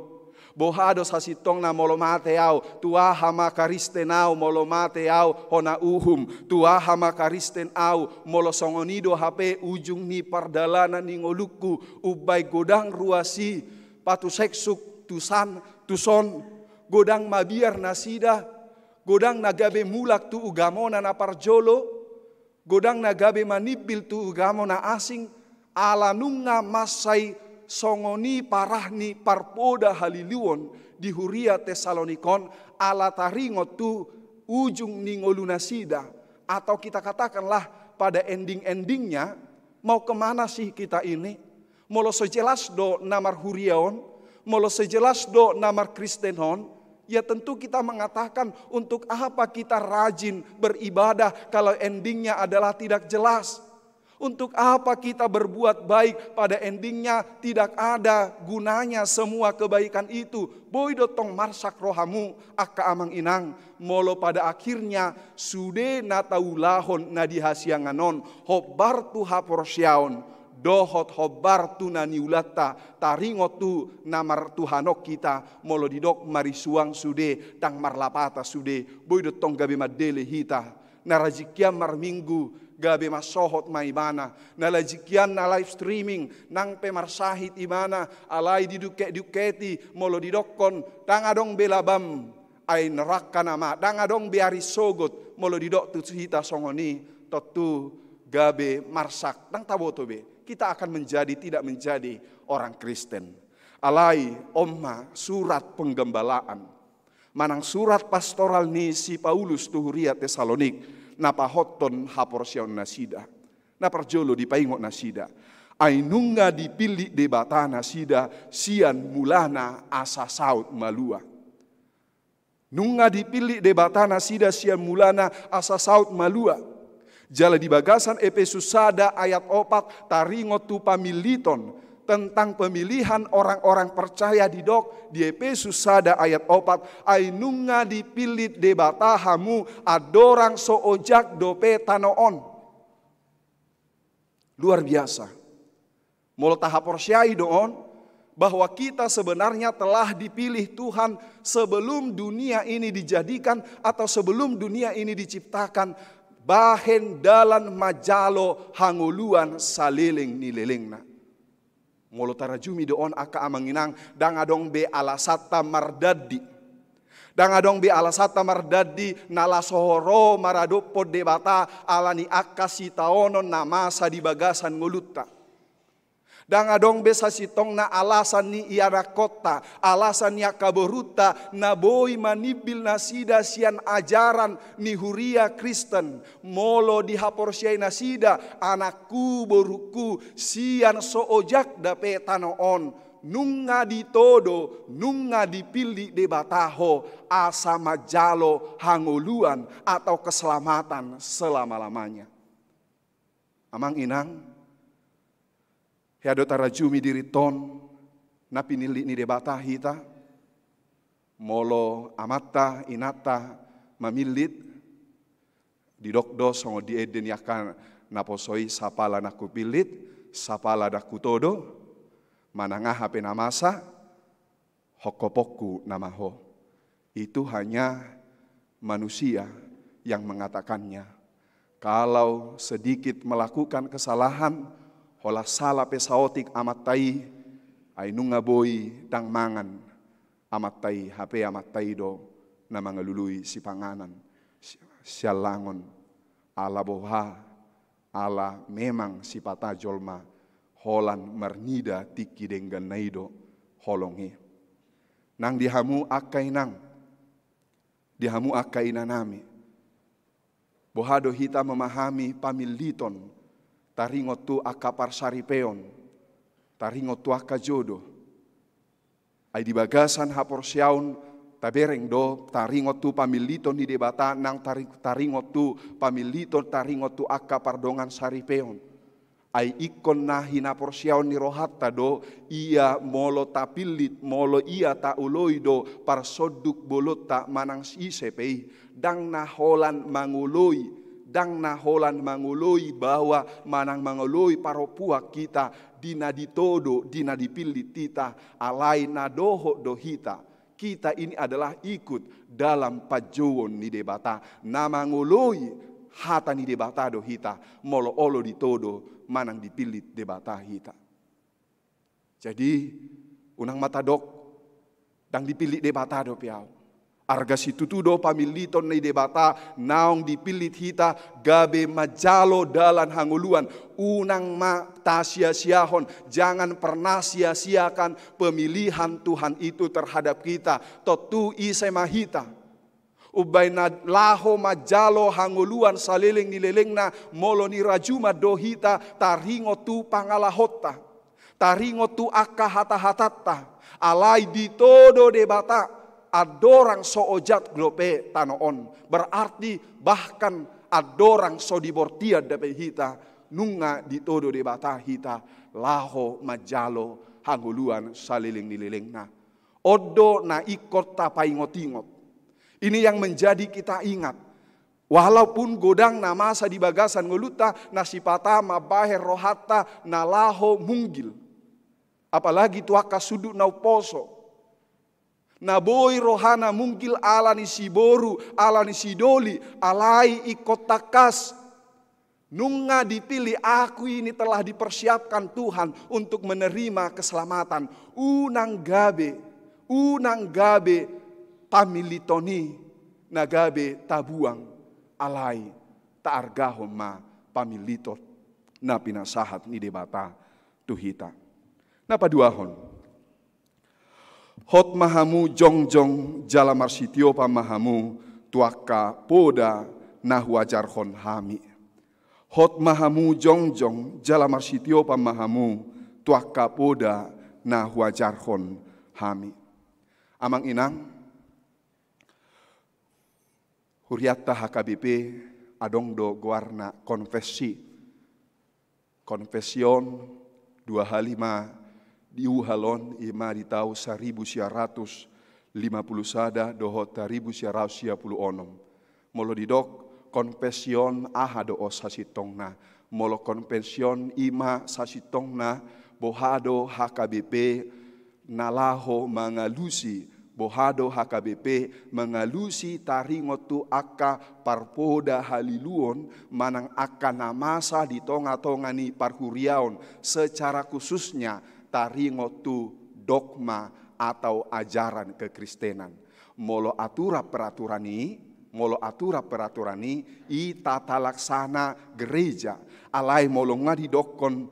bohado sasitong na molomateau, tuaha makaristenau molomateau hona uhum, tuaha makaristen au molosongonido hape ujung ni pardalanan ni ngoluku, ubay godang ruasi, patu seksuk tusan, tuson, godang mabiar nasida, godang nagabe mulak tu ugamona na parjolo, godang nagabe manibil tu ugamona asing, ala nunga masai songoni parahni parpoda haliluon di huria Tesalonikon ala taringot tu ujung ningolunasida. Atau kita katakanlah pada ending-endingnya mau kemana sih kita ini? Molo sejelas do namar huriaon, molo sejelas do namar kristenon. Ya tentu kita mengatakan untuk apa kita rajin beribadah kalau endingnya adalah tidak jelas. Untuk apa kita berbuat baik pada endingnya tidak ada gunanya semua kebaikan itu. Boy dotong marsak rohamu akka amang inang. Molo pada akhirnya sude nataulahon nadihasianganon. Hobar tu haporsyaon. Dohot hobar tu naniulata. Taringot tu namar Tuhanok kita. Molo didok marisuang sude. Tang marlapata sude. Boy dotong gabi madele hita. Narajikiam marminggu. Gabe masohot maibana, nalajikian na live streaming, nang pemarsahit imana, alay diduke-duketi, molo didokon, dangadong belabam, ay neraka nama, dangadong biari sogot, molo didok tuhita songoni, totu gabe marsak, dang tabotobe, kita akan menjadi tidak menjadi orang Kristen. Alay omma surat penggembalaan, manang surat pastoral ni si Paulus tuhuria Tesalonik, napahoton haporsion nasida, naparjolo dipaingot nasida, ainunga dipilih debata nasida, sian mulana asa saut malua. Nunga dipilih debata nasida, sian mulana asa saut malua. Jala di bagasan Efesus sada ayat 4 taringot tu pamiliton, tentang pemilihan orang-orang percaya di dok di Efesus sada ayat 4 ainunga dipilih debatahamu adorang soojak dope tanoon. Luar biasa. Molo tahap persyai doon bahwa kita sebenarnya telah dipilih Tuhan sebelum dunia ini dijadikan atau sebelum dunia ini diciptakan, bahen dalan majalo hanguluan saliling nililingna. Molo tarajumi doon aka amanginang dangadong be alasata mardadi. Dangadong be alasata mardadi nalasohoro maradopo debata alani akasi taonon namasa di bagasan ngulutta. Dangadong be sasitong na alasan ni iara kota, alasan ni kaboruta na boy manibil nasida sian ajaran ni huria Kristen. Molo dihaporsiay nasida anakku boruku sian soojak dape tanoon. Nunga ditodo, nunga dipilih debataho asa majalo hanguluan atau keselamatan selama-lamanya. Amang inang, Hado tarajumi diriton na pinili ni debata hita molo amata inata mamilit didokdo songo dieden yakan naposoi sapala naku pilit sapala daku todo manangah hape namasa hokopoku namaho. Itu hanya manusia yang mengatakannya. Kalau sedikit melakukan kesalahan hola salah pesaotik amat tai ainunga boy dang mangan amat tai hape amat tai do na mangalului si panganan sialangon ala boha ala memang si pata jolma holan marnida tiki denggan naido holongi nang dihamu akai nang dihamu akai nanami bohado hita memahami pamiliton taringot tu akapar saripeon, taringot tu akajodo. Ay di bagasan hapor siaun tabereng do taringot tu pamiliton di debata nang taringot tu pamiliton taringot tu akapar dongan saripeon. Ay ikon na hinapor siaun ni rohatta do ia molo tapilit molo ia ta uloi do par soduk bolot ta manang isepei dang na holan manguloi. Dang naholan mangului bahwa manang mangului paropuak kita dina ditodo dina dipilih tita alai nadoho dohita kita ini adalah ikut dalam pajuon ni debata nama ngului hata ni debata dohita molo olo ditodo manang dipilih debata hita. Jadi unang matadok dang dipilih debata do piau. Arga situtudo pamiliton ni debata naong dipilit hita gabe majalo dalan hanguluan unang ta sia-siahon jangan pernah sia-siakan pemilihan Tuhan itu terhadap kita totu isai mahita ubay na laho majalo hanguluan saliling nililingna molo ni rajuma dohita taringo tu pangalahota taringo tu akahata-hatata alai ditodo debata adorang soojat glope tanoon berarti bahkan adorang so dibortia dape hita nunga ditodo debata hita laho majalo hanguluan saliling nililingna odo na ikot tapaingot-ingot. Ini yang menjadi kita ingat walaupun godang namasa di bagasan nguluta nasipata mabaher rohata na laho munggil apalagi tuaka sudut nau poso Naboy rohana mungkil ala ni siboru, ala ni sidoli, alai ikot takas. Nunga dipilih aku ini telah dipersiapkan Tuhan untuk menerima keselamatan. Unang gabe pamilitoni nagabe tabuang alai taargahom ma pamilitot na pinasahat ni debata tuhita. Napaduahon. Hot mahamu jongjong jala marsitio pamahamu tuaka poda na wajarhon hami. Hot mahamu jongjong jala marsitio pamahamu tuaka poda na wajarhon hami. Amang inang huriatta HKBP adong do guarna konfesi. Konfesion 25 di uhalon ima di tahun 1950 sada dohot 1960 molo didok konvension ahado sasitongna molo konvension ima sasitongna bohado HKBP nalaho mangalusi bohado HKBP mengalusi taringotu aka parpoda haliluon manang aka namasa di tonga-tongani parhuriaon secara khususnya taringotu dogma atau ajaran kekristenan. Molo atura peraturan ini i tata laksana gereja alai molo ngadi dokon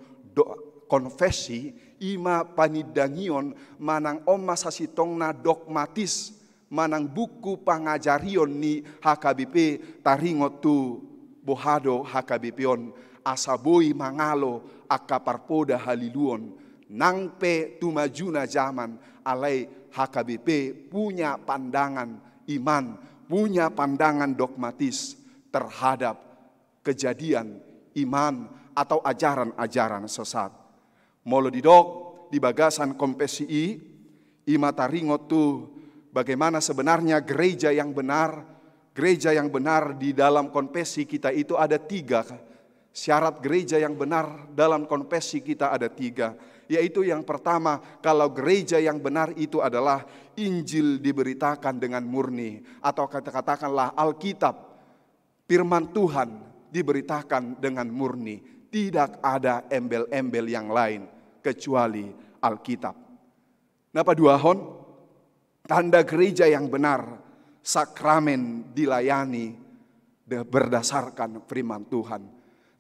konfesi ima panidangion manang oma sasitongna dogmatis manang buku pangajarion ni HKBP taringotu bohado HKBPon asaboi mangalo akaparpoda haliluon nangpe tumajuna zaman alai HKBP punya pandangan iman, punya pandangan dogmatis terhadap kejadian iman atau ajaran-ajaran sesat. Molo didok di bagasan kompesi ima taringot tu bagaimana sebenarnya gereja yang benar. Gereja yang benar di dalam konfesi kita itu ada 3. Syarat gereja yang benar dalam konfesi kita ada 3. Yaitu yang pertama, kalau gereja yang benar itu adalah Injil diberitakan dengan murni. Atau katakanlah Alkitab, firman Tuhan diberitakan dengan murni. Tidak ada embel-embel yang lain kecuali Alkitab. Napa duahon? Tanda gereja yang benar, sakramen dilayani berdasarkan firman Tuhan.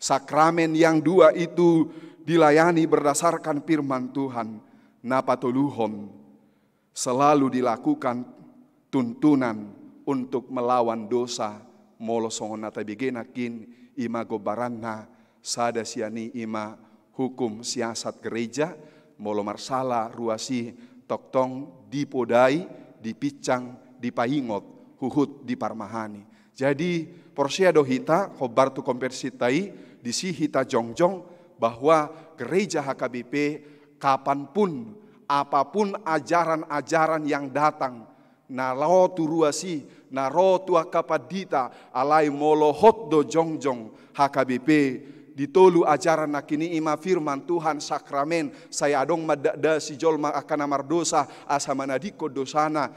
Sakramen yang 2 itu dilayani berdasarkan firman Tuhan. Napa toluhon? Selalu dilakukan tuntunan untuk melawan dosa. Molo songon nata bigenakin ima gobaranna sada siani ima hukum siasat gereja. Molo marsala ruasi toktong dipodai, dipicang, dipaingot, huhut diparmahani. Jadi porsia dohita khobar tu kompersitai disi hita jongjong bahwa gereja HKBP kapanpun apapun ajaran-ajaran yang datang nalo turuasi naro tua kapadita alai molohot do jongjong HKBP ditolu ajaran nakini ima firman Tuhan sakramen saya adong madda si jolma akan amar dosa asamanadiko dosana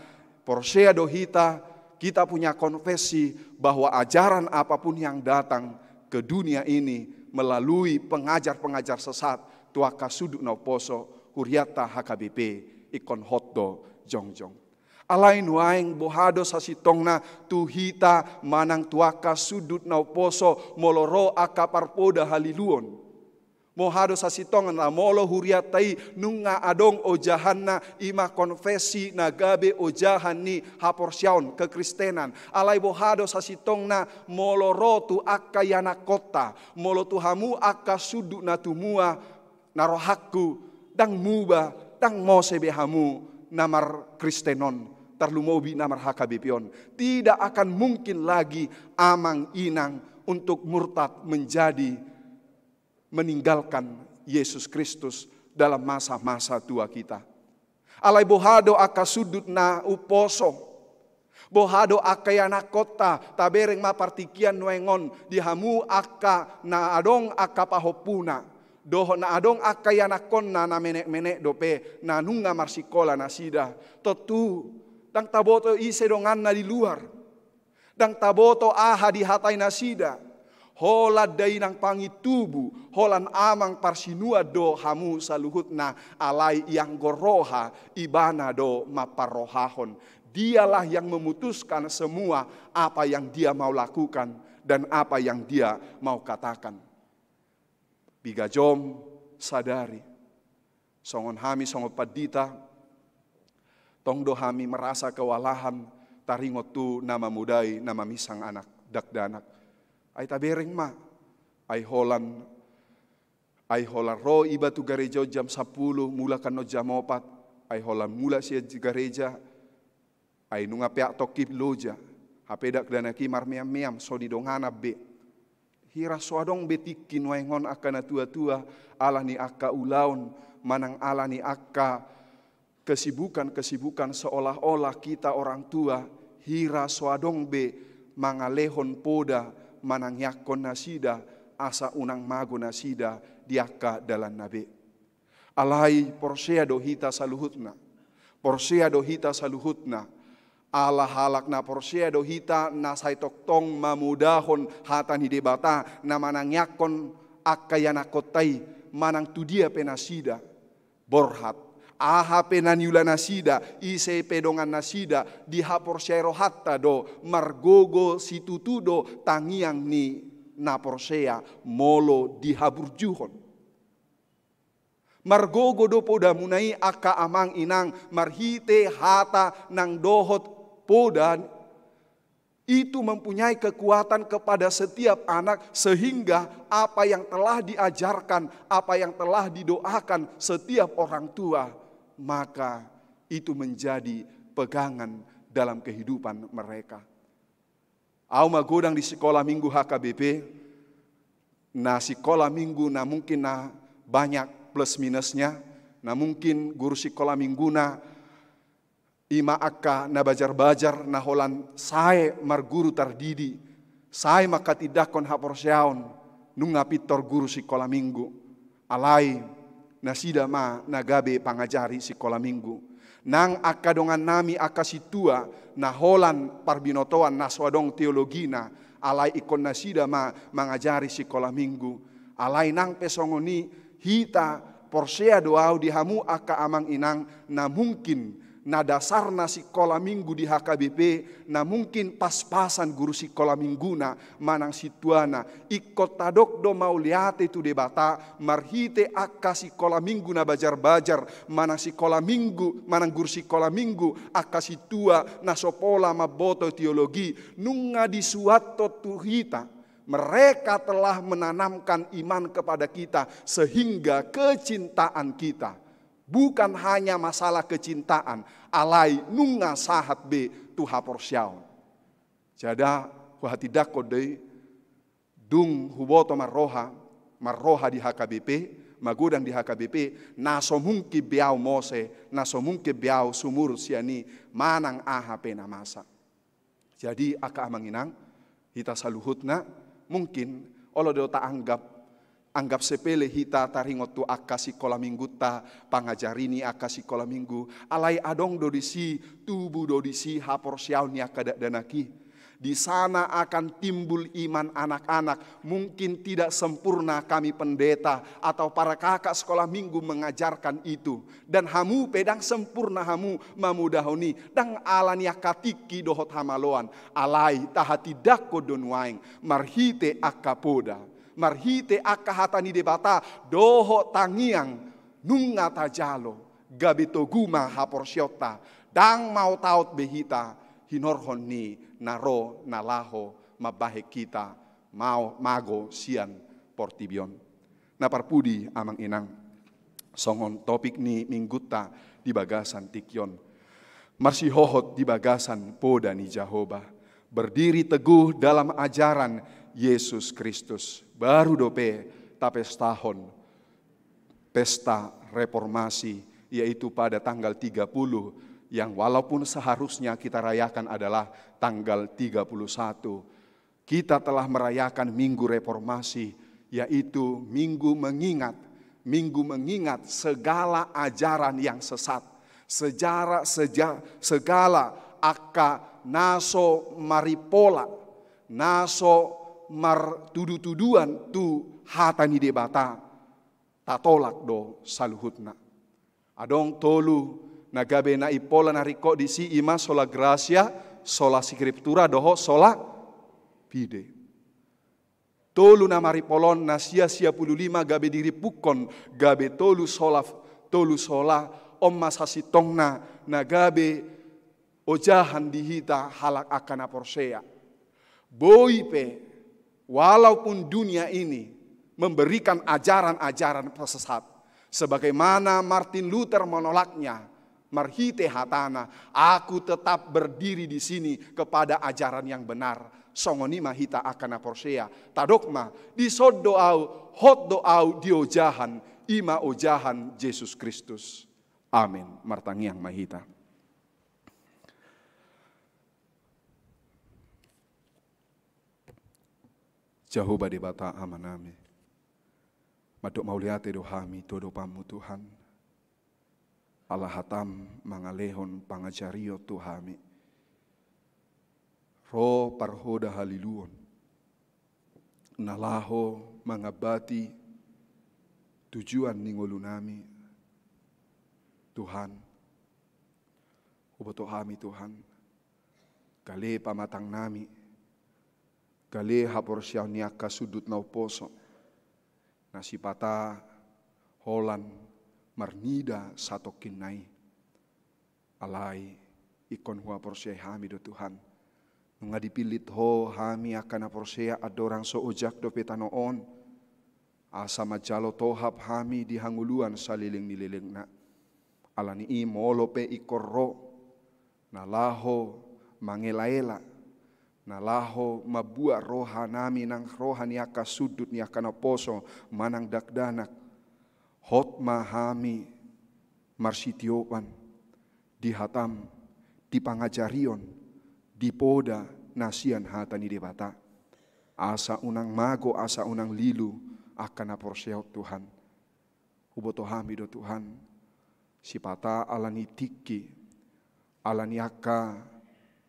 porsea dohita kita punya konfesi bahwa ajaran apapun yang datang ke dunia ini melalui pengajar-pengajar sesat tuaka sudut no poso huriata HKBP ikon hotdo jongjong. Alain waing bohado sasitongna tuhita manang tuaka sudut no poso moloro akaparpoda haliluon. Mohado sasitongan na molo huriatai nunga adong ojahanna ima konfesi nagabe ojahan ni haporsyaon kekristenan. Alai bohado sasitongna molo rotu akayana kota. Molo tuhamu aka sudu natumua narohaku dang muba dang mosebehamu namar kristenon. Tarlumobi namar HKBPon. Tidak akan mungkin lagi amang inang untuk murtad menjadi meninggalkan Yesus Kristus dalam masa-masa tua kita. Alai bohado aka sudut na uposo. Bohado aka yana kota tabereng mapartikian nuengon dihamu aka na adong aka pahopuna. Doho na adong aka yana konna na menek-menek dope na nunga marsikola na sida. Totu dang taboto ise dongan na di luar. Dang taboto aha di hatai na sida. Hola dainang pangitubu, holan amang parsinua do hamu saluhutna alai yang goroha ibana do maparohahon. Dialah yang memutuskan semua apa yang dia mau lakukan dan apa yang dia mau katakan. Bigajom sadari, songon hami songon padita, tongdo hami merasa kewalahan taringotu nama mudai nama misang anak dakdanak. Ay tabereng ma, ay holan ro iba tu gereja jam 10 mula kan no jam 4, ay holan mula siya gereja, ay nunga pea tokip loja, hapedak dan aki marmiam-miam so di dongana be. Hira soadong betikin waingon akan tua-tua Allah ni aka ulaun manang alani akka kesibukan-kesibukan seolah-olah kita orang tua hira soadong be mangalehon poda manang yakon nasida asa unang mago nasida diaka dalan nabe. Alai porsea dohita saluhutna. Porsea dohita saluhutna. Allah halak na porsea dohita na saitoktong mamudahon hatan hidebata na manang yakon akayana kotai manang tudia penasida borhat aha penaniula nasida ise pedongan nasida diha porsea rohatta do margogo situtudo tangiang ni na porsea molo dihaburjuhon margogo do poda munai aka amang inang marhite hata nang dohot podan itu mempunyai kekuatan kepada setiap anak sehingga apa yang telah diajarkan, apa yang telah didoakan setiap orang tua, maka itu menjadi pegangan dalam kehidupan mereka. Au magodang di sekolah minggu HKBP, nah sekolah minggu nah mungkin nah banyak plus minusnya, nah mungkin guru sekolah minggu nah ima akka na bajar-bajar na holan sae marguru tardidi sae maka tidakon haporseaon nunga pitor guru sekolah minggu alai nasida ma nagabe pangajari sekolah minggu nang akka dongan nami akka situa na holan parbinotoan na swadong teologina alai ikon nasida ma mangajari sekolah minggu alai nang pesongoni hita porsea doau dihamu akka amang inang na mungkin na dasar na sekolah minggu di HKBP na mungkin pas-pasan guru sekolah minggu na manang situana ikot tadok do mau lihat itu debata marhite akka sekolah minggu na bajar-bajar manang sekolah minggu manang guru sekolah minggu akka situa na sopola maboto teologi nunga di suatu tuhita mereka telah menanamkan iman kepada kita sehingga kecintaan kita bukan hanya masalah kecintaan, alai nunga sahat be tuha porsiaon. Jada wahati dakode dung huboto marroha di HKBP, magudang di HKBP, naso mungki biau mose, naso mungki biau sumur siani manang aha pena masa. Jadi aka amanginang, hita saluhutna mungkin olo dota anggap sepele hita taringot tu akka sekolah minggu ta pangajarini akka sekolah minggu alai adong dodisi tubuh dodisi haporsiaun ni akka danaki di sana akan timbul iman anak-anak mungkin tidak sempurna kami pendeta atau para kakak sekolah minggu mengajarkan itu dan hamu pedang sempurna hamu mamudahoni dang alani akatiki dohot hamaloan alai tahati dako donwaing marhite akka poda marhite akka hatani debata doho tangiang nunga tajalo gabito guma haporsiota dang mau taut behita hinorhon ni naro nalaho mabahe kita mau mago sian portibion na parpudi amang inang songon topik ni mingguta di bagasan tikyon marsihohot di bagasan poda ni Jehovah berdiri teguh dalam ajaran Yesus Kristus baru dope tapes tahun pesta reformasi yaitu pada tanggal 30 yang walaupun seharusnya kita rayakan adalah tanggal 31 kita telah merayakan minggu reformasi yaitu minggu mengingat segala ajaran yang sesat segala akka naso maripola naso mar tudu-tuduan tu hatani debata tatolak do saluhutna adong tolu nagabe na ipola na riko di si ima sola gracia sola skriptura doho sola pide tolu na maripolon na sia 15 gabe diripukon gabe tolu sola om masasitongna nagabe ojahan dihita halak akana porsea boipe walaupun dunia ini memberikan ajaran-ajaran sesat, sebagaimana Martin Luther menolaknya, marhite hatana, aku tetap berdiri di sini kepada ajaran yang benar. Songonima hita akana porsea, tadokma, di sod doau, hot doau diojahan, ima ojahan Yesus Kristus. Amin. Martangiang mahita. Jehovah di bata amanami. Madok mauliate dohami todo pamu Tuhan. Allah hatam mangalehon pangajario Tuhami. Ro parhoda haliluon. Nalaho mangabati tujuan ningolunami. Tuhan. Uboto kami Tuhan. Kali pamatang nami. Kali hapor siya niya kasudut na uposo. Nasipata holan marnida sato kinay. Alay ikon hua porsiya hami do Tuhan. Nung adipilit ho hami akan na porsiya adorang so ojak do petanoon. Asa majalo tohap hami di hanguluan sa liling-nililing na. Alani imolo pe ikorro. Nalaho mangelaela. Nalaho mabua roha nami nang roha niya kasudut niya kanaposo manang dakdanak. Hot mahami marsitiopan dihatam dipangajarion dipoda nasian hatani debata. Asa unang mago asa unang lilu akan aporseot Tuhan. Uboto hami do Tuhan. Sipata alani tiki alani aka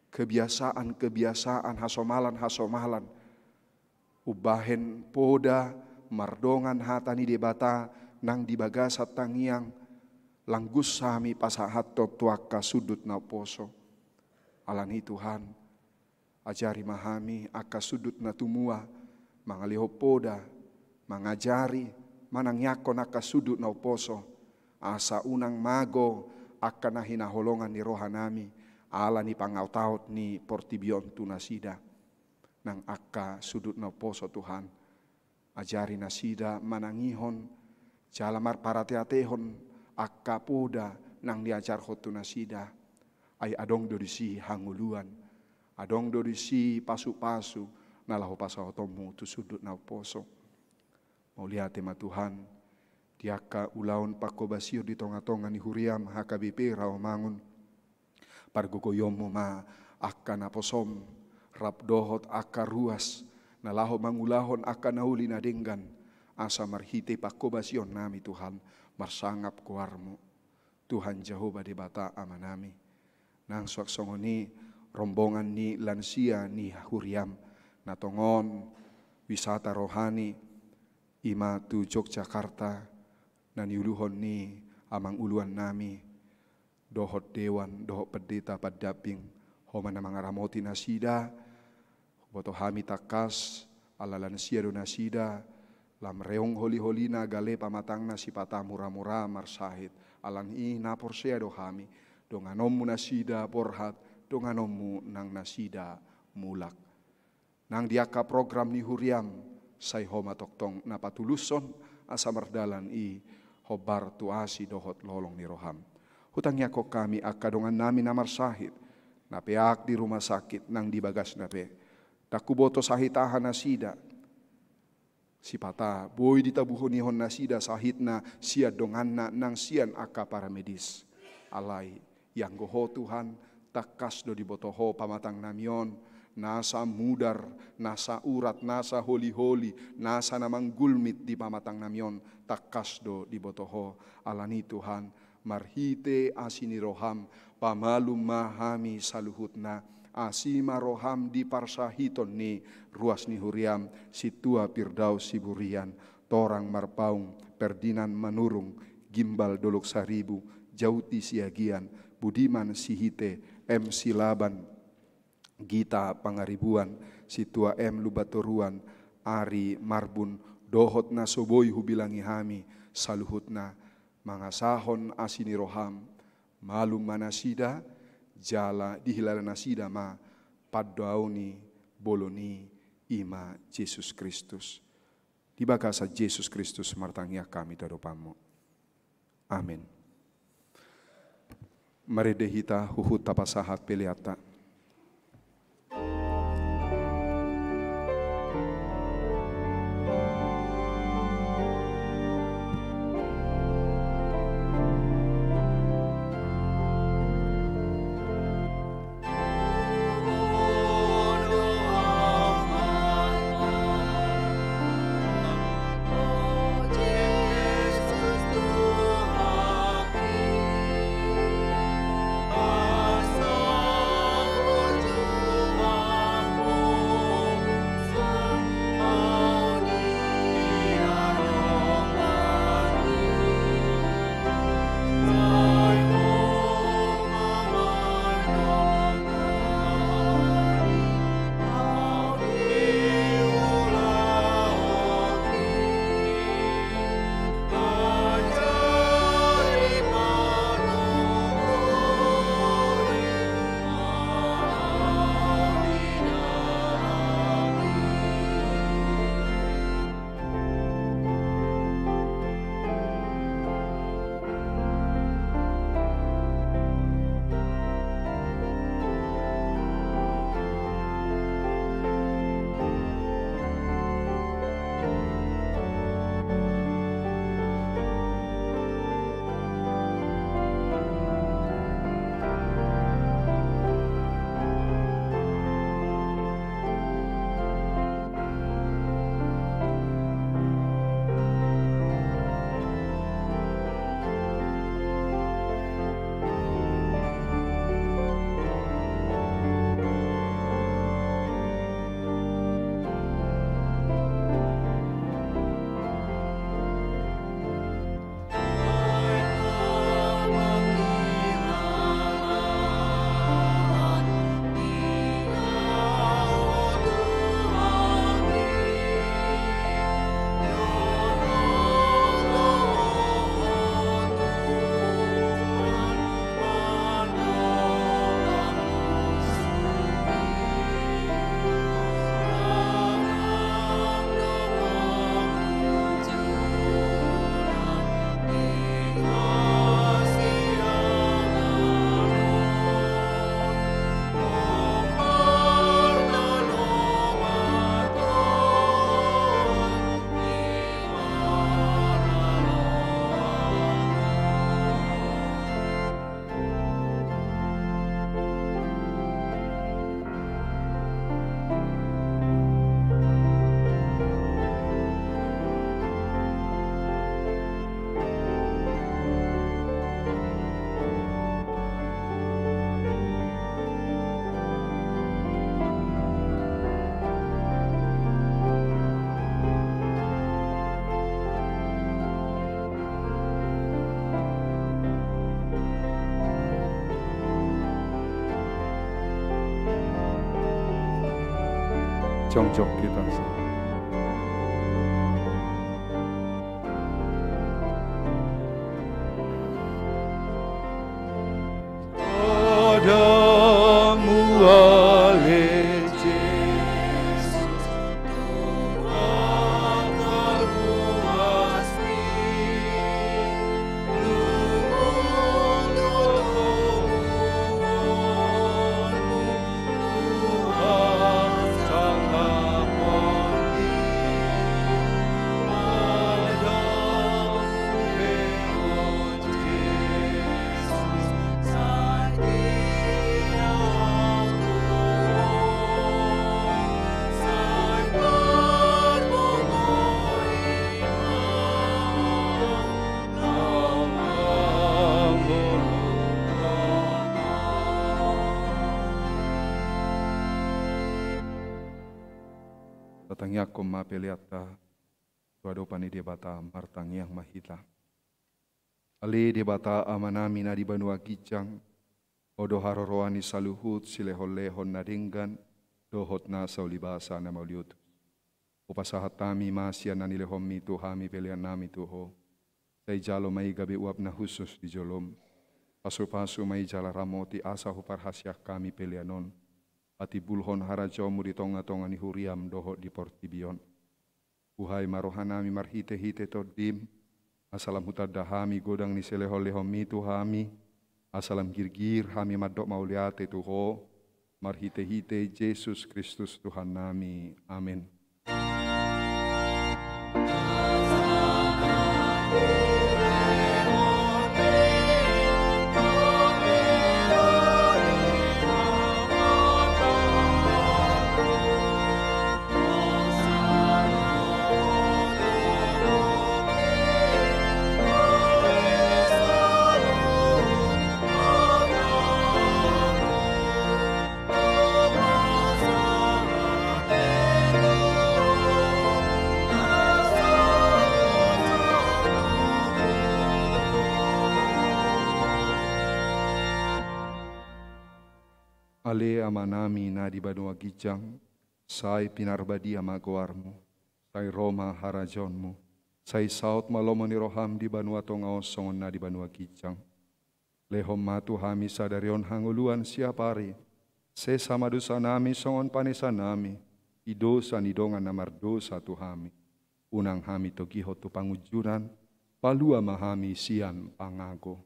kebiasaan hasomalan ubahen poda mardongan hatani debata nang dibagasa tangiang langgus sami pasahat tuaka sudut na poso. Alani Tuhan ajari mahami aka sudut na tumua mangaliho poda mangajari manang yakon aka sudut na poso asa unang mago akan na hinaholongan ni rohanami. Ala ni pangautaut ni portibion tu nasida. Nang akka sudut na poso Tuhan. Ajari nasida manangihon. Jalamar parateatehon. Akka poda nang diajar hotu nasida. Ay adong dorisi hanguluan. Adong dorisi pasu-pasu. Nalahu pasahotomu tu sudut na poso. Mau lihat tema Tuhan. Diaka ulaun pakobasio di tonga-tonga ni huriam HKBP Rawamangun. Pargogoyomo ma akan aposom rapdohot aka ruas nalaho mangulahon akan nauli nadenggan asa marhite pakobasion nami Tuhan marsangap kuarmu Tuhan Jehovah di bata amanami nang suak songoni rombongan ni lansia ni huriam natongon wisata rohani ima tu Yogyakarta naniuluhon ni amang uluan nami dohot dewan, dohot pendeta padaping, homa na mga ramoti nasida, boto hami takas, alalan siya do nasida, lam reong holi-holi na gale pamatang na si pata mura-mura marsahit, alan na porsiya do hami, do nganom mo nasida porhat, do nganom mo nang nasida mulak. Nang diaka program ni Huriam, say homa toktong napatuluson, asa mardalan hobar tuasi dohot lolong ni roham. Hutangnya ko kami akadongan namin na marsahit, napeak di rumah sakit nang dibagas nape. Takuboto sahitahan nasida. Si pata, boy ditabuhonihon nasida sahit na siya dongan na nang siyan aka para medis. Alay, yang goho Tuhan, takas do dibotoho pamatang namyon, nasa mudar, nasa urat, nasa holi-holi, nasa namang gulmit di pamatang namyon, takas do dibotoho. Alani Tuhan, marhite asini roham pamalum mahami saluhutna asima roham di parsahiton ni ruas ni huriam situa pirdaus siburian torang marpaung perdinan manurung gimbal dolok saribu jauti siagian budiman sihite silaban gita pangaribuan situa lubatoruan ari marbun dohot na soboy hubilangi hami saluhutna mangasahon asini roham malum manasida jala dihilala nasida ma paddauni boloni ima Yesus Kristus di bagasa Yesus Kristus martangia kami tadopamu amin. Mari dehita huhut tapasahat peliata. Jongjok kita. Padamu oleh Yesus Tuhan terluas Tuhan sangat Tatangya koma peliata tuadopani debata martangyang mahita. Ali debata amanami na di banua gijang odo haroroani saluhut silehon-lehon na dinggan dohot na sa ulibasa na mauliut. Upasahatami masya na nilehom mi tuhami pelian nami tuho. Say jalo may gabi uap na husus di jolom. Pasu-pasu may jala ramoti asa huparhasyak kami pelianon. Ati bulhon harajomu di tonga-tonga ni huriam dohot di portibion. Uhai marohanami marhite-hite todim. Asalam hutadahami godang ni selehol-lehom mi tuhami. Asalam girgir hami madok mauliate tuho. Marhite-hite Yesus Kristus Tuhan nami. Amin. Ale amanami na di banua gijang, say pinarbadi amagoarmu, say Roma harajonmu, say saut malomo ni roham di banua tongaos songon na di banua gijang. Lehom matu hami sadarion hanguluan siapari, se sama dosa nami songon panesa nami, idosa nidongan namardosa tuhami. Unang hami togiho tu pangujuran, palua mahami sian pangago.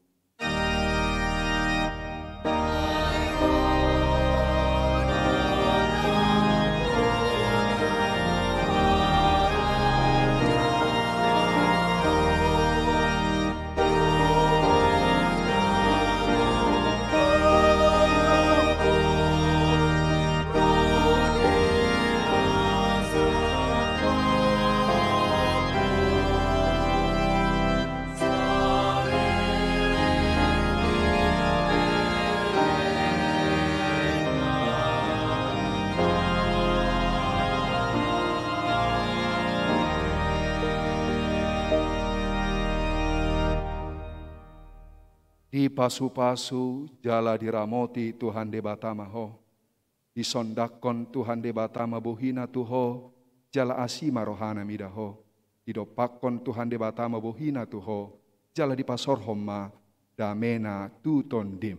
Di pasu-pasu jala diramoti Tuhan debatama ho. Disondakon Tuhan debatama bohina tuho. Jala asima rohana midaho. Didopakon Tuhan debatama bohina tuho. Jala dipasor homma damena tuton dim.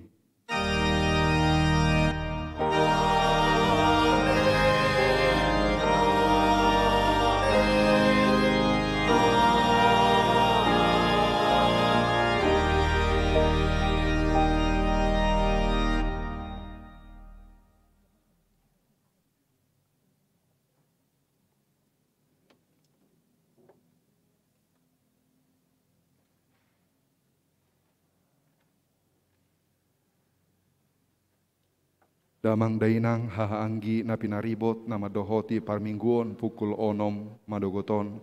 Damang dainang hahaanggi na pinaribot na madohoti parmingguon pukul 6 madogoton.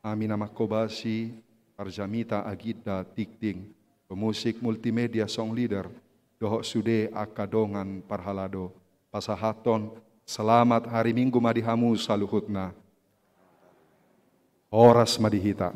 Amin na makobasi Arjamita Agida Tikting. Pemusik multimedia song leader. Dohok sude akadongan parhalado. Pasahaton selamat hari Minggu madihamu saluhutna. Horas madihita.